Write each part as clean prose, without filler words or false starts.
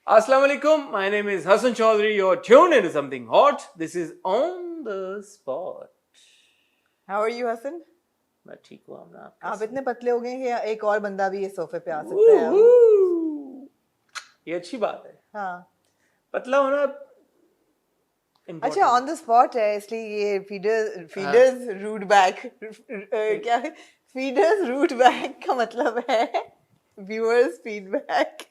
Assalamu alaikum. My name is Hassan Chaudhary. You're tuned into something hot. This is On the Spot. How are you, Hasan? मैं ठीक हूँ आपने आप इतने पतले हो गए कि एक और बंदा भी ये सोफे पे आ सकता है अब। ये अच्छी बात है। हाँ। पतला होना अच्छा, ऑन द स्पॉट है इसलिए ये फीडर्स रूट बैक क्या है? फीडर्स रूट बैक का मतलब है व्यूअर्स फीडबैक।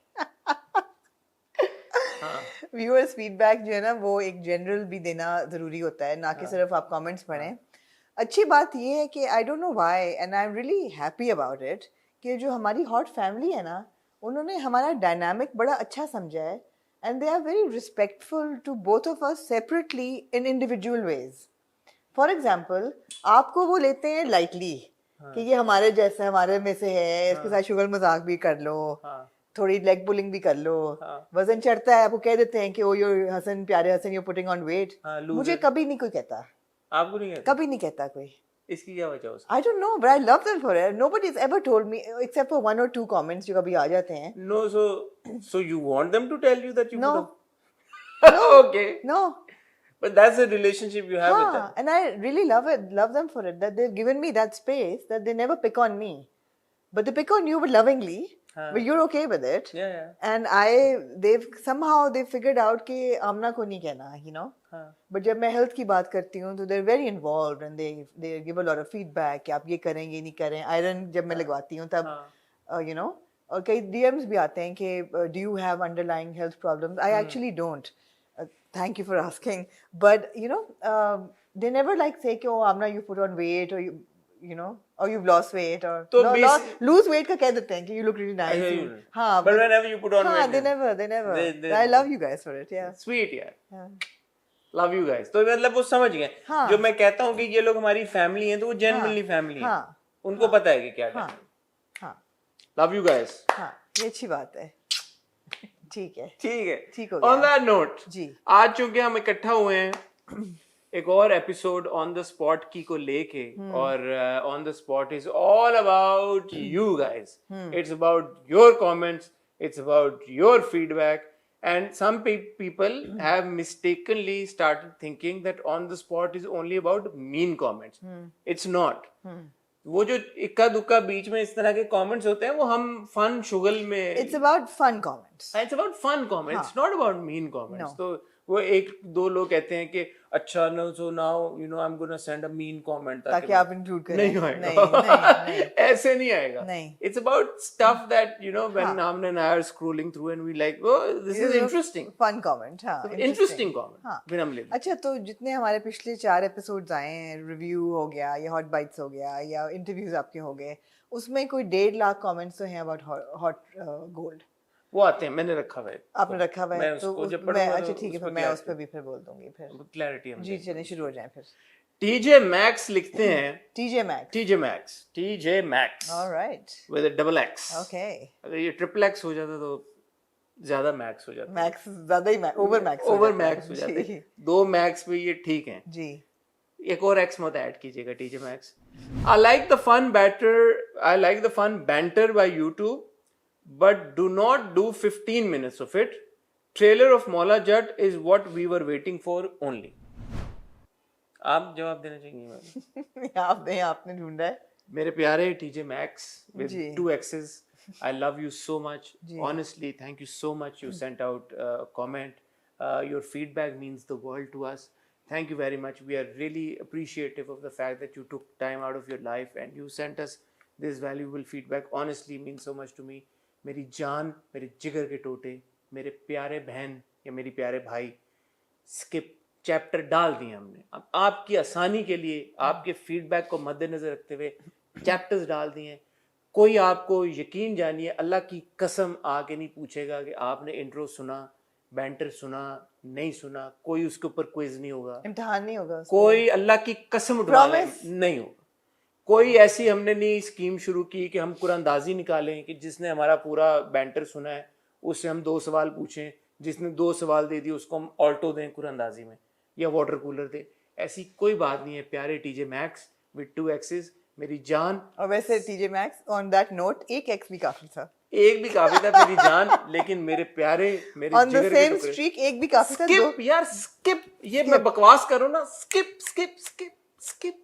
व्यूअर्स फीडबैक जो है ना वो एक जनरल भी देना जरूरी होता है, ना कि सिर्फ आप कमेंट्स पढ़ें। अच्छी बात ये है कि आई don't know why and I am really happy about it कि जो हमारी हॉट फैमिली है ना उन्होंने हमारा डायनामिक बड़ा अच्छा समझा है and they are very respectful to both of us separately in individual ways. For example आपको वो लेते हैं लाइटली कि ये हमारे जैसे हमारे में से है, इसके साथ शुगर मजाक भी कर लो, थोड़ी लेग पुलिंग भी कर लो, वजन चढ़ता है आपको कह देते हैं कि ओ योर हसन, प्यारे Hasan, you putting on weight. मुझे कभी नहीं कोई कहता, आपको नहीं कहता? कभी नहीं कहता कोई। इसकी क्या वजह है? I don't know, but I love them for it. Nobody's ever told me, except for 1 or 2 comments जो कभी आ जाते हैं. No, so you want them to tell you that you No. put on... Okay. No. But that's the relationship you have with them. And I really love them for it, that they've given me that space, that they never pick on me. But they pick on you, but lovingly. But you're okay with it. Yeah. And they've figured out कि आमना को नहीं कहना, you know. But जब मैं health की बात करती हूँ तो they're very involved and they give a lot of feedback कि आप ये करें ये नहीं करें. Iron जब मैं लगवाती हूँ तब you know, और कई DMs भी आते हैं कि do you have underlying health problems? I actually don't. Thank you for asking. But you know, they never like say कि oh Amna you put on weight or you know, or you've lost weight or lose weight का कह देते हैं कि you look really nice. हाँ. But whenever you put on weight, they never. I love you guys for it. Yeah. Sweet यार. Love you guys. तो मतलब वो समझ गए. जो मैं कहता हूँ कि ये लोग हमारी फैमिली हैं तो वो genuinely फैमिली हैं. उनको पता है कि क्या करना है. Love you guys. हाँ, ये अच्छी बात है. ठीक है. ठीक हो गया. On that note, जी. आज चूंकि हम इकट्ठा हुए हैं एक और एपिसोड ऑन द स्पॉट की को लेके, और on the spot is all about you guys. It's about your comments, it's about your feedback, and some people have mistakenly started thinking that on the spot is only about mean comments. It's not. वो जो इक्का दुक्का बीच में इस तरह के comments होते हैं वो हम फन शुगल में, it's about fun comments, it's about fun comments, not about mean comments. तो वो एक दो लोग कहते हैं कि अच्छा no so now you know I am gonna send a mean comment ताकि आप इंक्लूड करें. नहीं आएगा. ऐसे नहीं आएगा. It's about stuff that you know when Amna and I are scrolling through and we like, oh this is interesting, fun comment. हाँ, interesting comment. फिर हम लेते. अच्छा, तो जितने हमारे पिछले 4 एपिसोड्स आए हैं, रिव्यू हो गया या हॉट बाइट्स हो गया या इंटरव्यूज आपके हो गए, उसमें कोई 1.5 लाख कमेंट्स तो हैं अबाउट हॉट गोल्ड. वो आते हैं, मैंने रखा हुआ है. आपने रखा हुआ है तो मैं अच्छा ठीक है, फिर मैं उस पर भी फिर बोल दूंगी. फिर क्लैरिटी हम जी चलिए शुरू हो जाए. फिर TJ Maxx लिखते हैं. TJ Maxx alright with a double X. Okay. अगर ये ट्रिपल X हो जाता तो ज्यादा मैक्स हो जाता. मैक्स ज्यादा ही ओवर मैक्स हो जाते. 2 मैक्स पे ये ठीक है जी. एक और X मत ऐड कीजिएगा TJ Maxx. I like the fun banter by YouTube, but do not do 15 minutes of it. Trailer of Maula Jatt is what we were waiting for only. आप जवाब देना चाहिए. आपने ढूंढा है. मेरे प्यारे TJ Maxx with 2 X's, I love you so much. Honestly, thank you so much. You sent out a comment. Your feedback means the world to us. Thank you very much. We are really appreciative of the fact that you took time out of your life and you sent us this valuable feedback. Honestly, means so much to me. मेरी जान, मेरे जिगर के टोटे, मेरे प्यारे बहन या मेरे प्यारे भाई, स्किप चैप्टर डाल दिए हमने. अब आपकी आसानी के लिए, आपके फीडबैक को मद्देनजर रखते हुए चैप्टर्स डाल दिए. कोई आपको यकीन जानिए अल्लाह की कसम आके नहीं पूछेगा कि आपने इंट्रो सुना, बैंटर सुना, नहीं सुना. कोई उसके ऊपर क्विज नहीं होगा, इम्तिहान नहीं होगा, कोई अल्लाह की कसम उठवाना नहीं होगा. कोई ऐसी हमने नहीं स्कीम शुरू की कि हम कुरानदाजी निकालें कि जिसने हमारा पूरा बैंटर सुना है उससे हम 2 सवाल पूछें, जिसने 2 सवाल दे दिए उसको हम ऑल्टो दें कुरानदाजी में या वाटर कूलर दें. ऐसी कोई बात नहीं है प्यारे TJ Maxx with 2 X's, मेरी जान. और वैसे TJ Maxx on that note 1 X भी काफी था. एक भी काफी था मेरी जान, लेकिन मेरे प्यारे, मेरे ऑन द जिगर के सेम टुकड़े। स्ट्रीक एक भी काफी था, दो स्किप यार, स्किप, ये मैं बकवास करूं ना, skip skip skip skip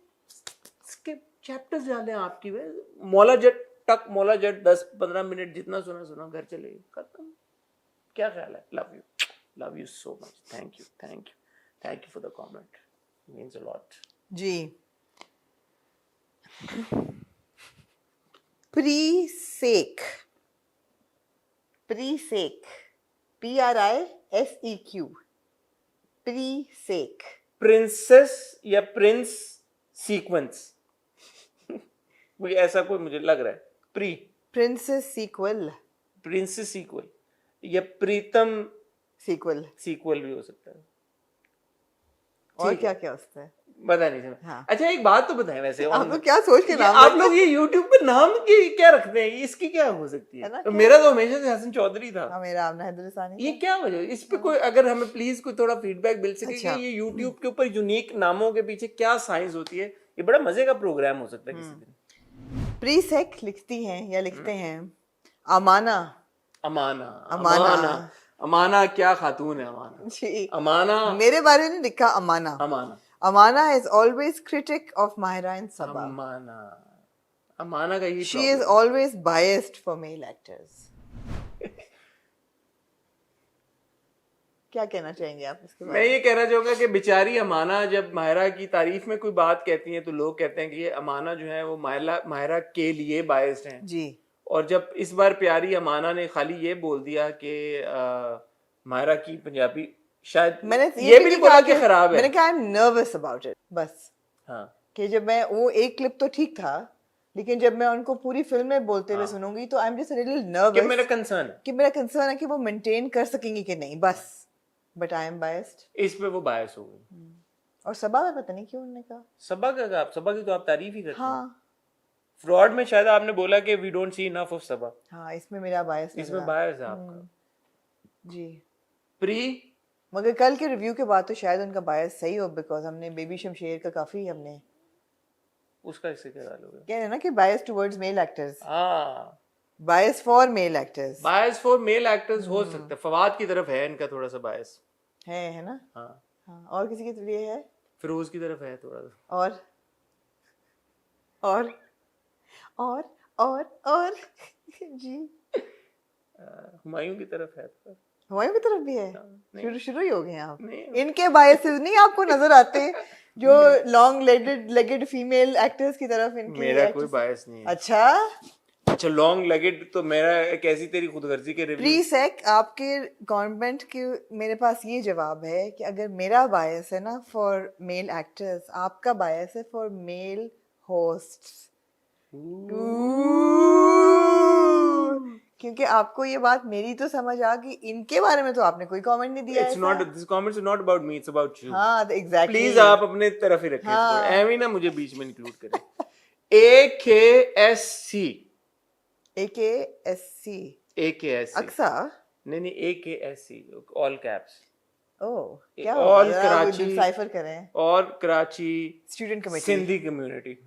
skip chapters डाले आपकी वे, मौला जट टक मौला जट 10-15 मिनट जितना सुना घर चले खत्म। क्या ख्याल है? Love you so much, thank you for the comment, means a lot जी। प्रीसेक PRISEQ प्रीसेक। प्रिंसेस या प्रिंस सीक्वेंस कोई ऐसा कोई मुझे लग रहा है। प्रिंसेस सीक्वल, प्रिंसेस सीक्वल या प्रीतम सीक्वल भी हो सकता है। और ठीक क्या है। क्या होता है? पता नहीं समझ। हाँ। अच्छा एक बात तो बताएं वैसे, आप लोग क्या सोच के नाम आप रखते लोग ये YouTube पे नाम की क्या रखते हैं, इसकी क्या हो सकती है ना, है? क्या? मेरा तो हमेशा से हसन चौधरी था। हाँ, मेरा आमना हैदरसानी ये था। क्या वजह, इस पे कोई अगर हमें प्लीज कोई थोड़ा फीडबैक मिल सके अच्छा। कि ये YouTube के ऊपर यूनिक नामों के पीछे क्या साइंस होती है। ये बड़ा मजे का प्रोग्राम हो सकता है किसी दिन। प्रीसेक लिखती हैं या लिखते हैं अमाना। अमाना क्या खातून है अमाना। जी। अमाना मेरे बारे में लिखा अमाना। Amana is always critic of Mahira and Sabah. अमाना का यही She is always biased for male actors. क्या कहना चाहेंगे आप इसके बारे मैं ये कहना चाहूंगा कि बेचारी अमाना जब माहिरा की तारीफ में कोई बात कहती है तो लोग कहते हैं कि ये अमाना जो है वो माहिरा के लिए बायस्ड हैं जी। और जब इस बार प्यारी अमाना ने खाली ये बोल दिया कि माहिरा की पंजाबी शायद मैंने ये भी नहीं बोला कि खराब है, मैंने कहा I am nervous about it बस। हाँ कि जब मैं वो एक क्लिप तो ठीक था, लेकिन जब मैं उनको पूरी फिल्म में बोलते हुए सुनूंगी तो I am just a little nervous कि मेरा कंसर्न है कि वो मेंटेन कर सकेंगी कि नहीं, बस। But I am biased. इस पे वो बायस हो गई। और सबा में पता नहीं क्यों उन्होंने कहा। सबा की तो आप तारीफ ही करते हैं। हाँ। फ्रॉड में शायद आपने बोला कि we don't see enough of Saba. हाँ, इसमें मेरा बायस इसमें बायस है आपका। जी। प्री मगर कल के रिव्यू के बाद तो शायद उनका बायस सही हो, बिकॉज हमने बेबी शमशेर का काफी हमने उसका इससे क्या डालोगे? कह रहे हैं ना कि बायस टुवर्ड्स मेल एक्टर्स। हाँ, bias for male actors. Bias for male actors हो सकता है। फवाद की तरफ है इनका थोड़ा सा बायस है ना। हाँ। हाँ, और किसी की तरफ ये है? फिरोज की तरफ है थोड़ा सा। और जी। हुमायूं की तरफ है थोड़ा। हुमायूं की तरफ भी है? नहीं। शुरू ही हो गए आप। इनके बायसेस नहीं आपको नजर आते जो लॉन्ग लेगेड फीमेल एक्टर्स की तरफ इनके? मेरा कोई बायस नहीं है। अच्छा लॉन्ग लेगेड तो मेरा कैसी तेरी खुदगर्जी के रिव्यू। प्रीसेक आपके कमेंट के मेरे पास ये जवाब है कि अगर मेरा बायस है ना फॉर मेल एक्टर्स, आपका बायस है फॉर मेल होस्ट्स। क्योंकि आपको ये बात मेरी तो समझ आ गई, इनके बारे में तो आपने कोई कमेंट नहीं दिया। It's not, this comments are not about me, it's about you. हाँ, exactly. प्लीज आप अपने तरफ ही रखें। हाँ। एवी ना मुझे बीच में इंक्लूड करें। AKSC अक्सा। नहीं AKSC ऑल कैप्स। ओह, क्या ऑल कराची डिसाइफर करें। और Karachi student committee, Sindhi community.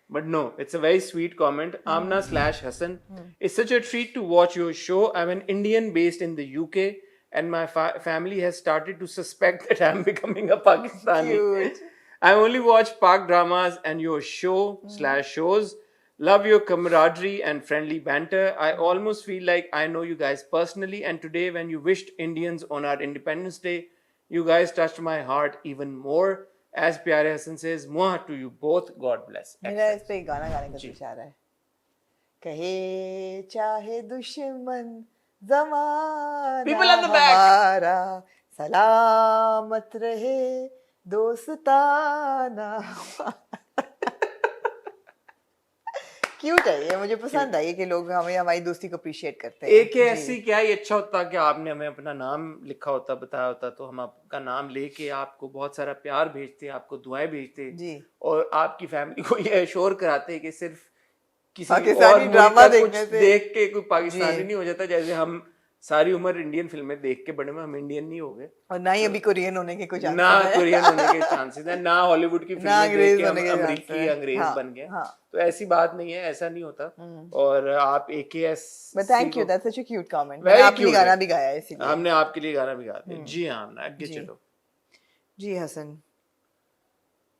But no, it's a very sweet comment. Amna/Hassan. It's such a treat to watch your show. I'm an Indian based in the UK, and my family has started to suspect that I'm becoming a Pakistani. Cute. I only watch Pak dramas and your show/shows. Love your camaraderie and friendly banter. I almost feel like I know you guys personally. And today, when you wished Indians on our Independence Day, you guys touched my heart even more. As Pyare Hassan says, Muah to you both. God bless. मेरा इस पे गाना गाने का दिल चाह रहा है। कहे चाहे दुश्मन ज़माना People at the back. हमारा सलामत रहे दोस्ताना। क्यूट है ये, मुझे पसंद आई कि लोग हमें हमारी दोस्ती को अप्रिशिएट करते हैं। AKSC क्या ही अच्छा होता कि आपने हमें अपना नाम लिखा होता, बताया होता, तो हम आपका नाम लेके आपको बहुत सारा प्यार भेजते, आपको दुआएं भेजते जी, और आपकी फैमिली को ये एश्योर कराते कि सिर्फ किसी और ड्रामा देख के कोई पाकिस्तानी नहीं हो जाता, जैसे हम सारी उम्र इंडियन फिल्में देख के बड़े में हम इंडियन नहीं हो गए, और ना ही अभी कोरियन होने के कुछ ना कोरियन होने के चांसेस है, ना हॉलीवुड की ना फिल्में देख अंग्रेज के हम होने के chances अमेरिकी हैं। अंग्रेज हाँ, बन गए। हाँ। तो ऐसी बात नहीं है, ऐसा नहीं होता। और आप AKS But thank you, that's such a cute comment. Very मैंने आपके लिए cute गाना है। भी गाया है इसीलिए। हमने आपके लिए गाना भी गा दिया। जी हाँ, हमने आगे जी। चलो। जी हसन।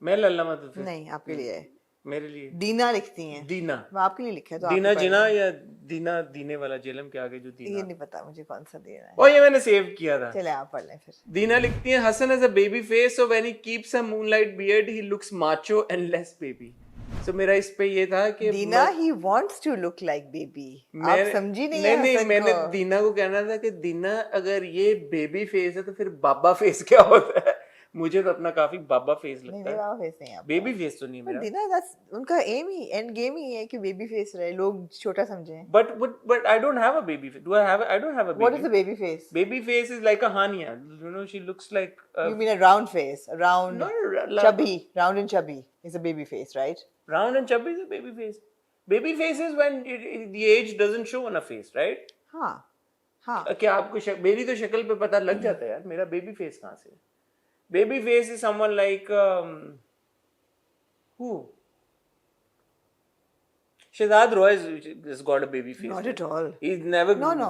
मैं लल्ला मत फिर नहीं, आपके लिए है। मेरे लिए दीना लिखती हैं। दीना, मैं आपके लिए लिखा है तो दीना आपको जिना पढ़ना है। या दीना दीने वाला जेलम के आगे जो ये दीना, नहीं पता मुझे कौन सा देना है। ओ ये मैंने सेव किया था। चले आप पढ़ लें फिर। दीना लिखती है, Hasan has a baby face so when he keeps a moonlight beard he looks macho and less baby. So मेरा इस पे ये था कि दीना he wants to look like baby. आप समझी नहीं है नहीं हसन मैंने को। दीना को कहना था कि दीना अगर ये बेबी फेस है तो फिर बाबा फेस क्या होता है? मुझे तो अपना काफी बाबा फेस नहीं लगता नहीं है। बाबा फेस नहीं आपका। बेबी फेस तो नहीं है पर मेरा। दीना that's उनका एम ही एंड गेम ही है कि बेबी फेस रहे, लोग छोटा समझें। But I don't have a baby face. I don't have a baby. What is a baby face? Baby face is like a Hania. You know, she looks like You mean a round face, a round, no, chubby, round and chubby is a baby face, right? round and chubby is a baby face. Baby face is when the age doesn't show on a face, right? हाँ हाँ। क्या आपको मेरी तो शक्ल पे पता लग जाता है यार, मेरा बेबी फेस कहाँ से? Baby face is someone like who? Shehzad Roy has got a baby face. Not at all. He's never. No.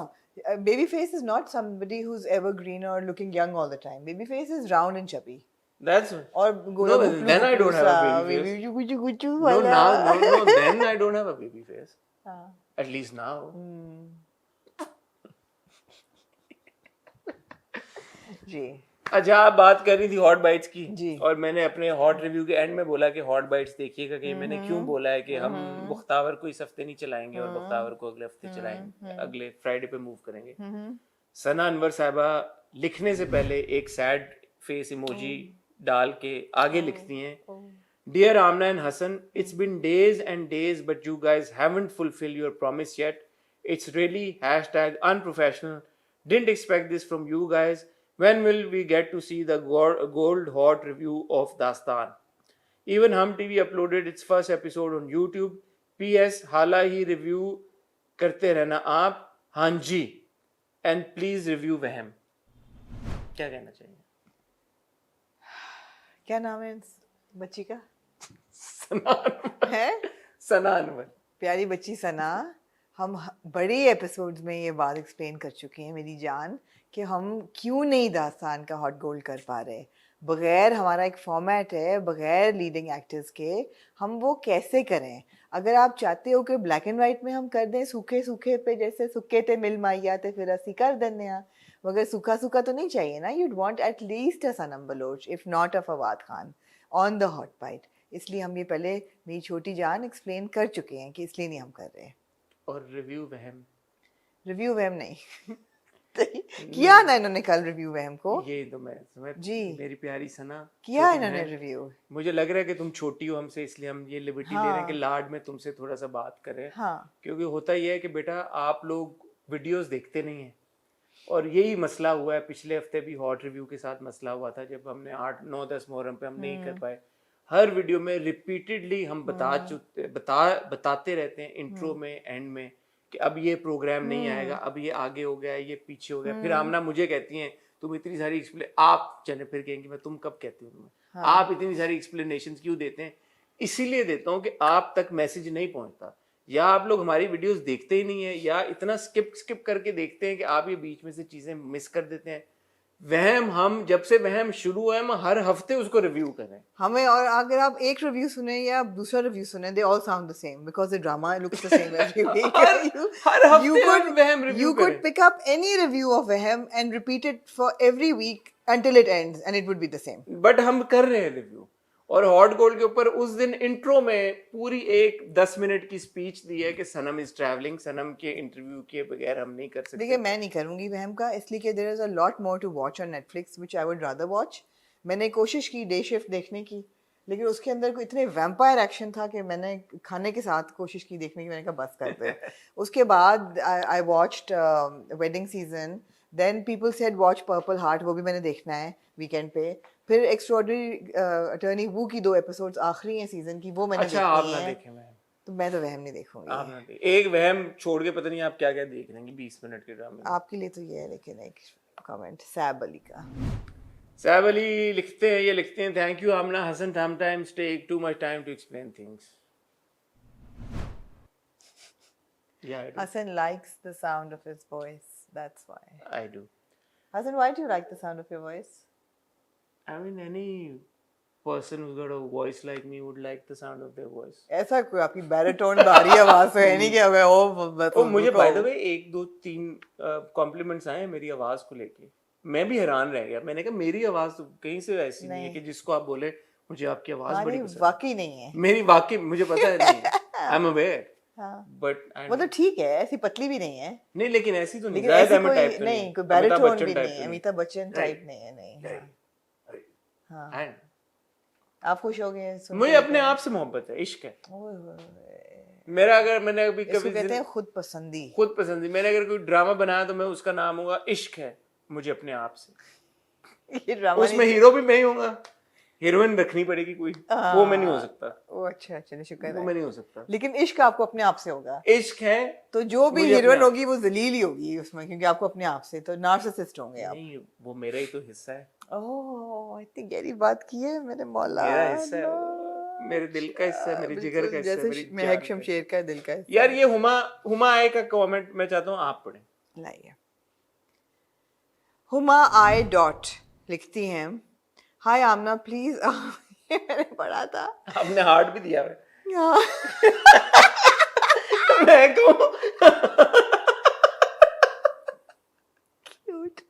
Baby face is not somebody who's evergreen or looking young all the time. Baby face is round and chubby. That's Or no. Then I don't have a baby face. No, now, no. Then I don't have a baby face. At least now. जी। अच्छा, आप बात कर रही थी hot bytes की जी। और मैंने अपने हॉट रिव्यू के एंड में बोला कि हॉट बाइट्स देखिएगा कि मैंने क्यों बोला है कि हम मुख्तावर को इस हफ्ते नहीं चलाएंगे और मुख्तावर को अगले हफ्ते चलाएंगे, अगले फ्राइडे पे मूव करेंगे। सना अनवर साहिबा लिखने से पहले एक सैड फेस इमोजी डाल के आगे लिखती हैं, dear Amna and Hasan, it's been days and days but you guys haven't fulfil your promise yet, it's really #unprofessional, didn't expect this from you guys. When will we get to see the gold hot review of Dastan? Even Hum TV uploaded its first episode on YouTube. PS हाला ही review करते रहना आप, हाँ जी, and please review वहम। क्या कहना चाहिए? क्या नाम है इस बच्ची का? सना है? सना अनवर। प्यारी बच्ची सना, हम बड़े एपिसोड्स में ये बात एक्सप्लेन कर चुके हैं मेरी जान कि हम क्यों नहीं दास्तान का हॉट गोल्ड कर पा रहे। बगैर हमारा एक फॉर्मेट है, बगैर लीडिंग एक्टर्स के हम वो कैसे करें? अगर आप चाहते हो कि ब्लैक एंड वाइट में हम कर दें सूखे सूखे पे, जैसे सुके ते मिल माइया ते फिर असी कर देने हैं, मगर सूखा सूखा तो नहीं चाहिए ना। You'd want at least a Sanam Baloch if not a Fawad Khan on the hot bite. इसलिए हम ये पहले मेरी छोटी जान एक्सप्लेन कर चुके हैं कि इसलिए नहीं हम कर रहे। और रिव्यू वहम नहीं किया ना इन्होंने कल रिव्यू वहम को। ये तो मैं जी मेरी प्यारी सना किया इन्होंने रिव्यू। मुझे लग रहा है कि तुम छोटी हो हमसे, इसलिए हम ये लिबर्टी ले रहे हैं कि लाड में तुमसे थोड़ा सा बात करें। हाँ। क्योंकि होता ये है कि बेटा आप लोग वीडियोस देखते नहीं हैं, और यही मसला हुआ है। पिछले हफ्ते भी हॉट रिव्यू के साथ मसला हुआ था जब हमने 8, 9, 10 मुहर्रम पे हम नहीं कर पाए। हर वीडियो में रिपीटेडली हम बताते रहते हैं इंट्रो में, एंड में, कि अब ये प्रोग्राम नहीं आएगा, अब ये आगे हो गया, ये पीछे हो गया। फिर आमना मुझे कहती हैं तुम इतनी सारी आप चले फिर कहेंगे मैं तुम कब कहती हूँ तुम्हें, आप इतनी सारी एक्सप्लेनेशन क्यों देते हैं? इसीलिए देता हूँ कि आप तक मैसेज नहीं पहुंचता, या आप लोग हमारी वीडियोस देखते ही नहीं है, या इतना स्किप करके देखते हैं कि आप ये बीच में से चीजें मिस कर देते हैं। वहम, हम जब से वहम शुरू हुआ है हम हर हफ्ते उसको रिव्यू करें हमें। और अगर आप एक रिव्यू सुने या दूसरा रिव्यू सुने, they all sound the same because the drama looks the same every week. हर हफ्ते हम वहम review you could pick up any review of वहम and repeat it for every week until it ends and it would be the same. But हम कर रहे हैं review. और हॉट गोल्ड के ऊपर उस दिन इंट्रो में पूरी एक 10 मिनट की स्पीच दी है कि सनम इज ट्रैवलिंग, सनम के इंटरव्यू के बगैर हम नहीं कर सकते। देखिए मैं नहीं करूंगी वहम का, इसलिए कि there is a lot more to watch on Netflix which I would rather watch. मैंने कोशिश की डे शिफ्ट देखने की, लेकिन उसके अंदर कोई इतने वैम्पायर एक्शन था कि मैंने खाने के साथ कोशिश की देखने की, मैंने कहा बस कर दे। उसके बाद I watched wedding season, then people said watch purple heart, वो भी मैंने देखना है वीकेंड पे। फिर एक्स्ट्राऑर्डिनरी अटर्नी वू की 2 एपिसोड्स आखिरी हैं सीजन की, वो मैंने अच्छा, आप देखनी ना है। देखें मैं तो मैं तो वहम नहीं देखूंगी। आप ना एक वहम छोड़ के पता नहीं आप क्या क्या देख लेंगे 20 मिनट के ड्रामे में। आपके लिए तो ये है, लेकिन एक कमेंट सैब अली का। सैब अली लिखते हैं, ये लिखते हैं, thank you Amna Hasan, sometimes take too much time to explain things. Yeah, I do. Hassan likes the sound of his voice, that's why. I do. Hassan, why do you like the sound of your voice? I mean, any person who's got a voice like me would like the sound of their voice. ऐसा कोई आपकी baritone भारी आवाज तो है नहीं कि अबे ओ मुझे बाय द वे 1 2 3 कॉम्प्लीमेंट्स आए मेरी आवाज को लेके। मैं भी हैरान रह गया, मैंने कहा मेरी आवाज तो कहीं से ऐसी नहीं है कि जिसको आप बोले मुझे आपकी आवाज बड़ी पसंद। वाकई नहीं है मेरी वाकई मुझे पता है नहीं, आई एम अवेयर, बट वो तो ठीक है, ऐसी पतली भी नहीं है। नहीं लेकिन ऐसी तो नहीं, लेकिन ऐसी ज्यादा कोई टाइप नहीं, कोई बैरिटोन भी नहीं है, अमिताभ बच्चन टाइप नहीं है, नहीं। हाँ, आप खुश हो गए? मुझे अपने आप से मोहब्बत है, इश्क है मेरा। अगर मैंने अभी कभी कहते हैं खुद पसंदी, मैंने अगर कोई ड्रामा बनाया तो मैं उसका नाम होगा इश्क है मुझे अपने आप से। ये ड्रामा उसमें हीरो भी मैं ही होऊंगा, हीरोइन रखनी पड़ेगी कोई, वो मैं नहीं हो सकता। ओ अच्छा, चलिए शुक्र है, वो मैं नहीं हो सकता। लेकिन इश्क आपको अपने आप से होगा। इश्क है तो जो भी हीरोइन होगी वो जलील ही होगी उसमें, क्योंकि आपको अपने आप से, तो नार्सिसिस्ट होंगे आप। नहीं, वो मेरा ही तो हिस्सा है। ओह, इतनी गहरी बात की है मेरे मौला। मेरा हिस्सा है, मेरे दिल का हिस्सा है, मेरे जिगर का हिस्सा है, मेरी महक शमशेर का दिल का हिस्सा। यार ये हुमा आए का कमेंट मैं चाहता हूँ आप पढ़ें। लाइए। हुमा आई डॉट लिखती हैं, हाय आमना प्लीज ये मैंने पढ़ा था, आपने हार्ट भी दिया है। मैं कहूँ क्यूट।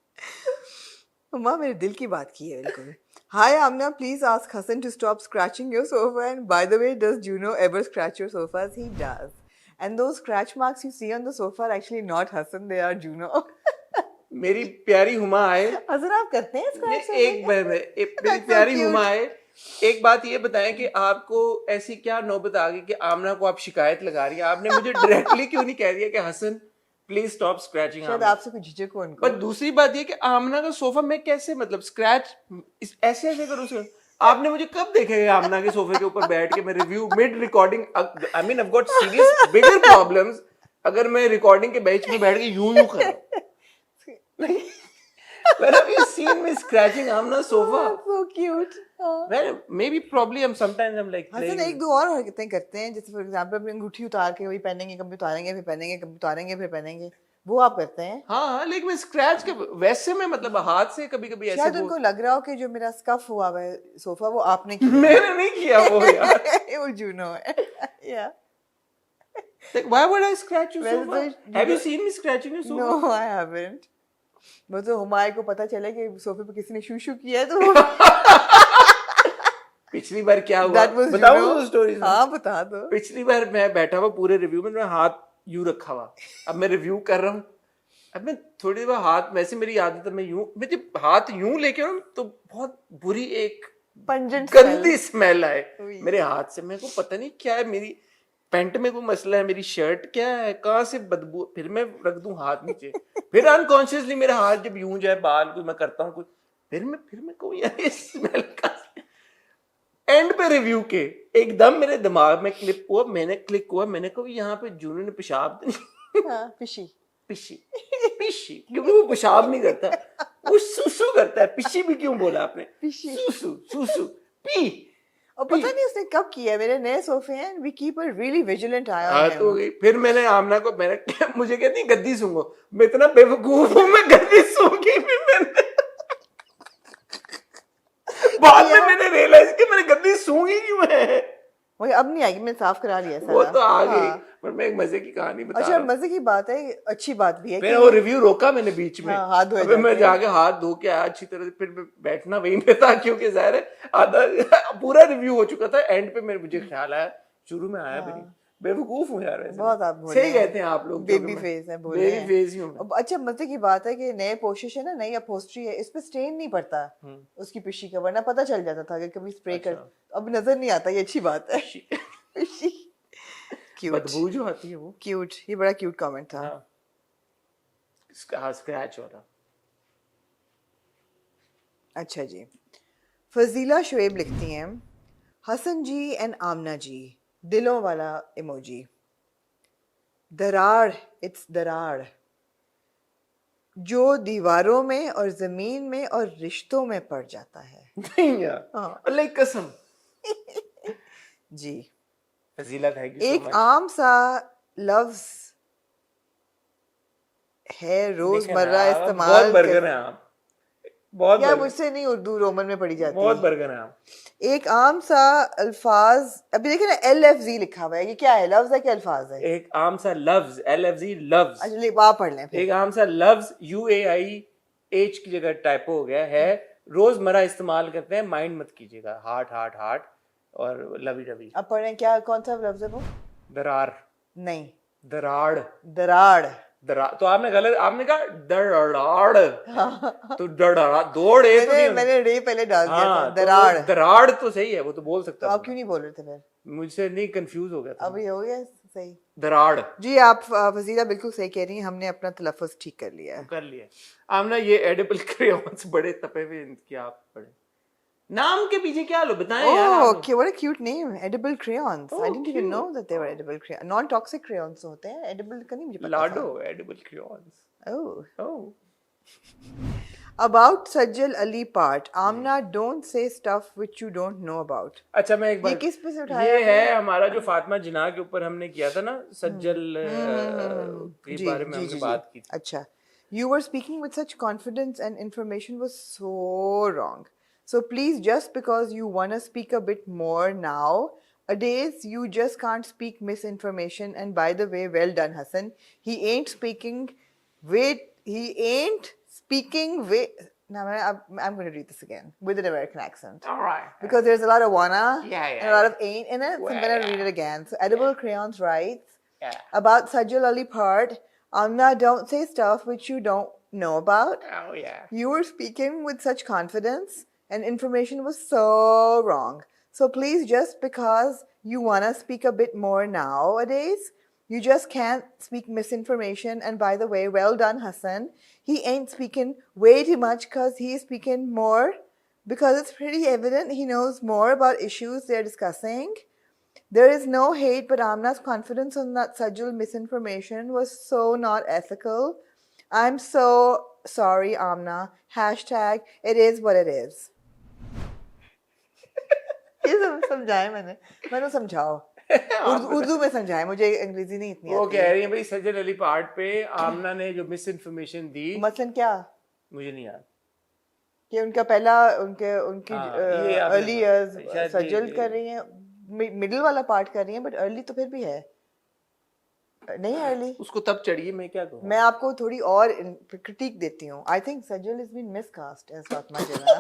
हुमा मेरे दिल की बात की है बिल्कुल। Hi Amna please ask Hasan to stop scratching your sofa, and by the way does Juno ever scratch your sofas? He does, and those scratch marks you see on the sofa are actually not Hassan, they are Juno. मेरी प्यारी हुमा आए, हसन आप करते हैं scratch? मेरी प्यारी हुमा आए, एक बात ये बताएं कि आपको ऐसी क्या नौबत आ गई कि आमना को आप शिकायत लगा रही है? आपने मुझे डायरेक्टली क्यों नहीं कह दिया कि हसन प्लीज स्टॉप स्क्रैचिंग? शायद आपसे कुछ झिझक हो उनको। पर दूसरी बात ये कि आमना का सोफा मैं कैसे मतलब स्क्रैच ऐसे ऐसे करूं? आपने मुझे कब देखा है आमना के सोफे के ऊपर बैठ के मैं review mid recording? I mean I got serious bigger problems अगर मैं रिकॉर्डिंग के बीच में बैठ के यूं कर नहीं। Where have you seen me scratching Amna's sofa? So cute. Well, maybe probably sometimes I'm like Hasan एक दो और हरकतें करते हैं, जैसे फॉर एग्जांपल अपनी अंगूठी उतार के वही पहनेंगे, कभी उतारेंगे फिर पहनेंगे, कभी उतारेंगे फिर पहनेंगे, वो आप करते हैं? हाँ, लेकिन मैं स्क्रैच के वैसे में मतलब हाथ से कभी-कभी ऐसे शायद उनको लग रहा हो कि जो मेरा स्कफ हुआ है सोफा वो आपने किया। मैंने नहीं किया वो यार। वो जूनो है। Yeah. Like why would I scratch your sofa? Have you seen me scratching your sofa? No, I haven't. वो तो हुमायूं को पता चले कि सोफे पे किसी ने शू किया है तो पिछली बार क्या हुआ बताओ वो स्टोरी। हाँ बता दो। पिछली बार मैं बैठा हुआ पूरे रिव्यू में, मैं हाथ यूं रखा हुआ, अब मैं रिव्यू कर रहा हूँ, अब मैं थोड़ी देर हाथ, वैसे मेरी आदत है मैं जब हाथ यूं लेके आऊं तो बहुत बुरी एक गंदी स्मेल आए मेरे हाथ से। मेरे को पता नहीं क्या है, मेरी पैंट में कोई मसला है, मेरी शर्ट क्या है, कहाँ से बदबू, फिर मैं रख दूं हाथ नीचे, फिर अनकॉन्शियसली मेरा हाथ जब यूं जाए बाल कुछ मैं करता हूँ कुछ, फिर मैं कहूँ यार ये स्मेल का। एंड पे रिव्यू के एकदम मेरे दिमाग में क्लिक हुआ, मैंने कहा यहाँ पे जूनू ने पेशाब पिशी क्योंकि वो पेशाब नहीं करता, वो सुसु करता है। पिशी भी क्यों बोला आपने? सुसु पी। और पता नहीं उसने कब किया। मेरे नए सोफे हैं, we keep a really vigilant eye on him। तो फिर मैंने आमना को मुझे कहती गद्दी सूंघो, मैं इतना बेवकूफ हूँ, मैं गद्दी सूंघी भी मैंने। बाद में मैंने रियलाइज कि मैंने गद्दी सूंघी क्यों है। मुझे अब नहीं आएगी, मैंने साफ करा लिया सारा। वो तो आ गई, पर मैं एक मजे की कहानी बता रहा हूं। मजे की बात है, अच्छी बात भी है। फिर वो रिव्यू रोका मैंने बीच में, हाथ धोए जाके मैं जाके हाथ धो के आया अच्छी तरह से, फिर मैं बैठना वहीं पे था क्योंकि जाहिर है आधा पूरा रिव्यू हो चुका था। एंड पे मुझे ख्याल आया, शुरू में आया भी नहीं। बेवकूफ हूँ यार वैसे। बहुत आप सही कहते हैं आप लोग, बेबी फेस है, बोले बेबी फेस ही हूँ। अच्छा मजे की बात है कि नए पोशिश है ना, नई अपहोस्ट्री है, इस पे स्टेन नहीं पड़ता उसकी पिशी का, वरना पता चल जाता था कि कभी स्प्रे कर, अब नजर नहीं आता। ये अच्छी बात है। क्यूट, बदबू जो आती है वो क्यूट। ये बड़ा क्यूट कमेंट था। स्क्रैच वाला। अच्छा जी, फजीला शुएब लिखती हैं, हसन जी एंड आमना जी, दिलों वाला इमोजी, दरार, इट्स दरार जो दीवारों में और जमीन में और रिश्तों में पड़ जाता है। नहीं यार, हाँ। अल्लाह की कसम। जी। फजीला, थैंक यू सो एक मच। आम सा लफ्ज है रोजमर्रा इस्तेमाल बहुत बर्गर हैं आप, बहुत या बर्गर, मुझसे नहीं, उर्दू रोमन में पढ़ी जाती बहुत है। बर्गर हैं आप। एक आम सा अल्फाज, अभी देखिए ना LFZ लिखा हुआ है, ये क्या है, लफ्ज है कि अल्फाज है? एक आम सा लफ्ज, LFZ लफ्ज, अच्छा आप पढ़ लें फिर। एक आम सा लफ्ज UAIH की जगह टाइपो हो गया है, रोजमर्रा इस्तेमाल करते हैं, माइंड मत कीजिएगा। हार्ट हार्ट हार्ट और लवी डवी। अब पढ़ें, क्या कौन सा लफ्ज है वो? दरार, नहीं, दराड़, दराड़। तो आपने गलत, आपने कहा दराड़, तो दराड़ दौड़ तो नहीं होना। मैंने रे पहले डाल दिया था, हाँ, तो दराड़। दराड़ तो सही है, वो तो बोल सकता तो था। आप क्यों नहीं बोल रहे थे फिर? मुझसे नहीं, कंफ्यूज हो गया था। अभी हो गया सही। दराड़ जी आप फजीला बिल्कुल सही कह रही हैं, हमने अपना तलफ़ुज़ ठीक कर लिया है। कर लिया। आमना ये एडिबल क्रेयॉन्स बड़े तपे हुए इनके, आप पढ़े नाम के पीछे क्या लो बताएं यार Oh, आप। okay, what a cute name, edible crayons. I Oh, didn't even know cute. that they were edible crayons. Non-toxic crayons होते हैं, edible का नहीं मुझे पता लाडो था। Edible crayons. Oh. Oh. About Sajjal Ali part, Amna, don't say stuff which you don't know about. अच्छा मैं एक बार, ये किस पे से उठाया ये आपने? है हमारा जो फातिमा जिना के ऊपर हमने किया था ना, सज्जल के जी, बारे में जी, हमने जी, बात की जी। थी। अच्छा. You were speaking with such confidence and information was so wrong. So please, just because you want to speak a bit more nowadays, you just can't speak misinformation. And by the way, well done, Hassan. He ain't speaking. He ain't speaking. Now I'm going to read this again with an American accent. All right. Because there's a lot of wanna Yeah, and a lot of ain't in it. So I'm going to read it again. So Edible Crayons writes, Yeah. about Sajjal Ali part, Amna, don't say stuff which you don't know about. Oh yeah. You were speaking with such confidence and information was so wrong. So please, just because you want to speak a bit more nowadays, you just can't speak misinformation. And by the way, well done, Hassan. He ain't speaking way too much because he's speaking more because it's pretty evident he knows more about issues they're discussing. There is no hate, but Amna's confidence on that Sajjal misinformation was so not ethical. I'm so sorry, Amna. Hashtag it is what it is. ये समझाए मैंने समझाओ उर्दू में समझाए, मुझे अंग्रेजी नहीं इतनी वो आती कह है। रही है भाई सज्जल अली पार्ट पे आमना ने जो मिस इन्फॉर्मेशन दी, मसलन क्या मुझे नहीं याद कि उनका पहला उनकी ये आपने अर्ली शायद इयर्स सज्जल कर रही हैं, मिडिल वाला पार्ट कर रही हैं, बट अर्ली तो फिर भी है नहीं अर्ली। उसको तब चढ़िए, मैं क्या कहूँ। मैं आपको थोड़ी और क्रिटिक देती हूँ। I think Sajal is been miscast as Fatima Jinnah.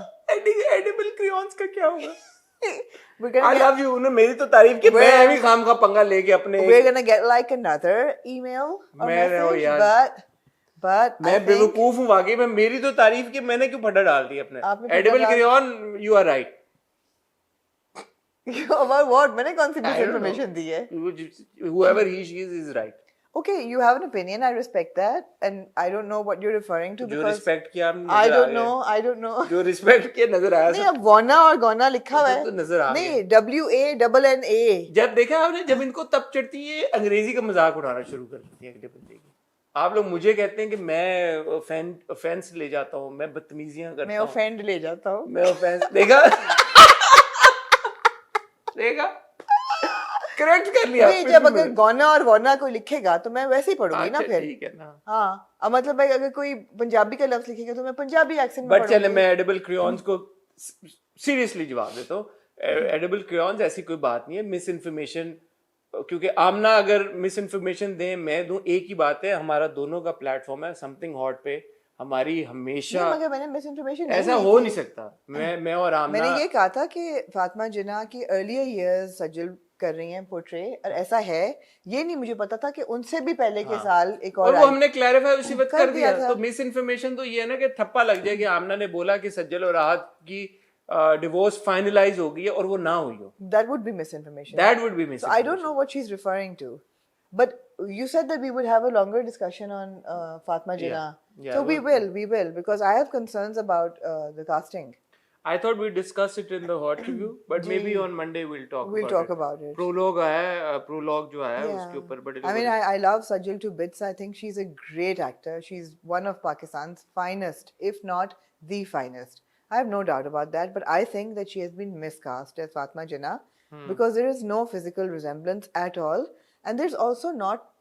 Edible crayons का क्या होगा? We're gonna I get, love you, उन्होंने मेरी तो तारीफ की, मैं भी खाम का पंगा लेके अपने we're gonna get like another email or message, but मैं बेवकूफ हूँ वाकई में, मेरी तो तारीफ की, मैंने क्यों फटा डाल दी अपने। Edible crayon, you are right. about what? मैंने कौन सी misinformation दी है? Whoever he she is right. Okay, you have an opinion. I respect that, and I don't know what you're referring to जो because रिस्पेक्ट किया I don't know. जो respect किया नजर आया नहीं, अब वाना और गौना लिखा हुआ है तो नजर आ नहीं, WANNA। जब देखा आपने, जब इनको तब चढ़ती है अंग्रेजी का मजाक उड़ाना शुरू कर देती है अगले बंदे की। आप लोग मुझे कहते हैं कि मैं ऑफेंस ले जाता हूँ, मैं बदतमीजियां करता मैं हूँ, ऑफेंड ले जाता हूँ, मैं ऑफेंस देखा देखा करेक्ट कर लिया। नहीं, जब अगर गौना और वोना कोई लिखेगा तो मैं वैसे ही पढ़ूंगी ना फिर। ठीक है ना। हाँ, अब मतलब भाई अगर कोई पंजाबी का लफ्ज लिखेगा तो मैं पंजाबी एक्सेंट में बट चले, पढ़ूंगी। मैं एडिबल क्रेयॉन्स को सीरियसली जवाब देता हूँ। एडिबल क्रेयॉन्स ऐसी कोई बात नहीं है, मिस इन्फॉर्मेशन, क्योंकि आमना अगर मिस इन्फॉर्मेशन दें, मैं दूं, एक ही बात है, हमारा दोनों का प्लेटफॉर्म है समथिंग हॉट पे, हमारी हमेशा मगर मैंने मिस इन्फॉर्मेशन ऐसा हो नहीं सकता। मैं और आमना, मैंने ये कहा था कि फातिमा जिना की अर्लियर इयर्स सज्जल कर रही हैं पोर्ट्रे, और ऐसा है, ये नहीं मुझे पता था कि उनसे भी पहले के साल एक और वो हमने क्लैरिफाई उसी वक्त कर दिया। था। तो मिस इन्फॉर्मेशन तो ये है ना कि थप्पा लग जाए कि आमना ने बोला कि सज्जल और राहत की डिवोर्स फाइनलाइज हो गई है और वो ना हुई हो। That would be misinformation. That would be misinformation. So I don't know what she's referring to. But you said that we would have a longer discussion on Fatma Jinnah. Yeah, So we will, because I have concerns about the casting. I thought we discuss it in the hot review, but maybe ji. on Monday we'll talk We'll about talk it. about it. Prologue आया, prologue जो आया Yeah. उसके ऊपर बड़े I mean, लोगों ने I love Sajal to bits. I think she's a great actor. She's one of Pakistan's finest, if not the finest. I have no doubt about that. But I think that she has been miscast as Fatma Jinnah because there is no physical resemblance at all. And there's also not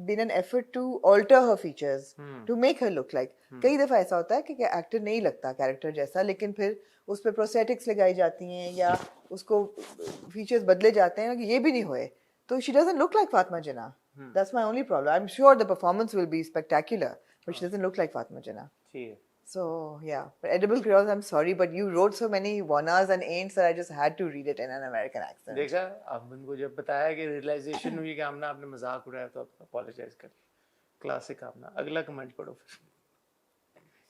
been an effort to alter her features to make her look like. कई दफ़ा ऐसा होता है कि actor नहीं लगता character जैसा, लेकिन फिर उस पर प्रोस्थेटिक्स लगाई जाती हैं या उसको फीचर्स बदले जाते हैं, ये भी नहीं हुए. So she doesn't look like Fatma Jinnah. That's my only problem. I'm sure the performance will be spectacular, but she doesn't look like Fatma Jinnah. ठीक है. So yeah, but Edible Chaos, I'm sorry, but you wrote so many wannas and ain'ts that I just had to read it in an American accent. देखा, अब उनको जब बताया कि realisation हुई कि हमने आपने मजाक उड़ाया तो अपोलोजाइज कर. क्लासिक आपना. अगला कमेंट पढ़ो फिर.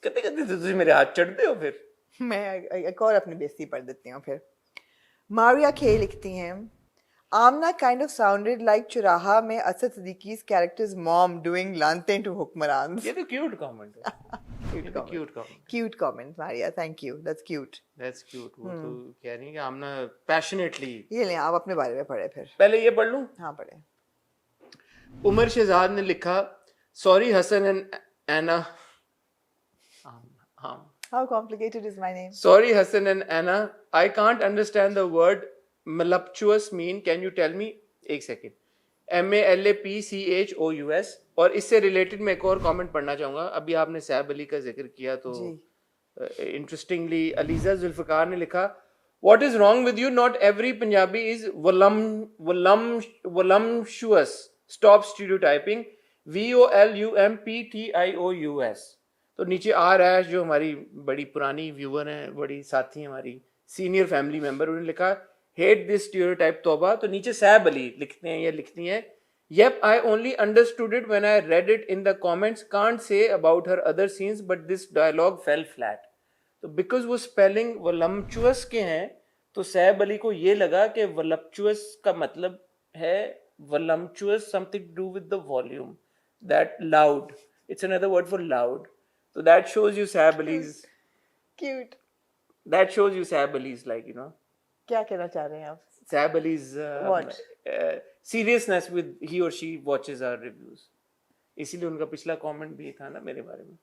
कहते कहते तुझे मेरे हाथ चढ़ते हो फिर. मैं एक और अपनी बेइज्जती पढ़ देती हूँ फिर. मारिया खे लिखती हैं, Amna kind of sounded like Churaha में Asad सिद्दीकी's character's mom doing lanten to hukmarans. ये तो क्यूट कमेंट है. Cute comment. Cute comment, Maria. Thank you. That's cute. That's cute. वो तो कह रही है कि हमने passionately. ये ले आप अपने बारे में पढ़े फिर. पहले ये पढ़ लूं. हाँ पढ़े. उमर शहजाद ने लिखा, Sorry Hassan and Anna. How complicated is my name? Sorry Hassan and Anna, I can't understand the word malapchous mean. Can you tell me? एक सेकेंड. MALAPCHOUS. और इससे रिलेटेड मैं एक और कमेंट पढ़ना चाहूंगा. अभी आपने सैब अली का जिक्र किया तो इंटरेस्टिंगली अलीजा जुल्फकार ने लिखा, What is wrong with you? Not every Punjabi is voluptuous. Stop stereotyping. VOLUMPTIOUS. तो नीचे आर ऐश जो हमारी बड़ी पुरानी व्यूअर हैं, बड़ी साथी हैं हमारी, सीनियर फैमिली मेंबर, उन्होंने लिखा हेट दिस स्टीरियोटाइप तौबा. तो नीचे सैब अली लिखते हैं या लिखती हैं, Yep, I only understood it when I read it in the comments. Can't say about her other scenes, but this dialogue fell flat. तो बिकॉज वो स्पेलिंग वलम्चुअस के हैं तो सैब अली को ये लगा कि वलम्चुअस का मतलब है voluptuous something to do with the volume, that loud. It's another word for loud. So that shows you Saib Ali's Cute. That shows you Saib Ali's, like, you know. क्या कहना चाह रहे हैं आप? Saib Ali's What? Seriousness with he or she watches our reviews. इसीलिए उनका पिछला comment भी था ना मेरे बारे में.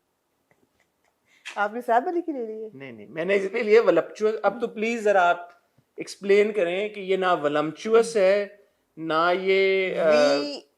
आपने सैब अली की ले ली है? नहीं मैंने इसलिए लिए वलम्चुअस. अब तो प्लीज जरा आप एक्सप्लेन करें कि ये ना वलम्चुअस है ना ये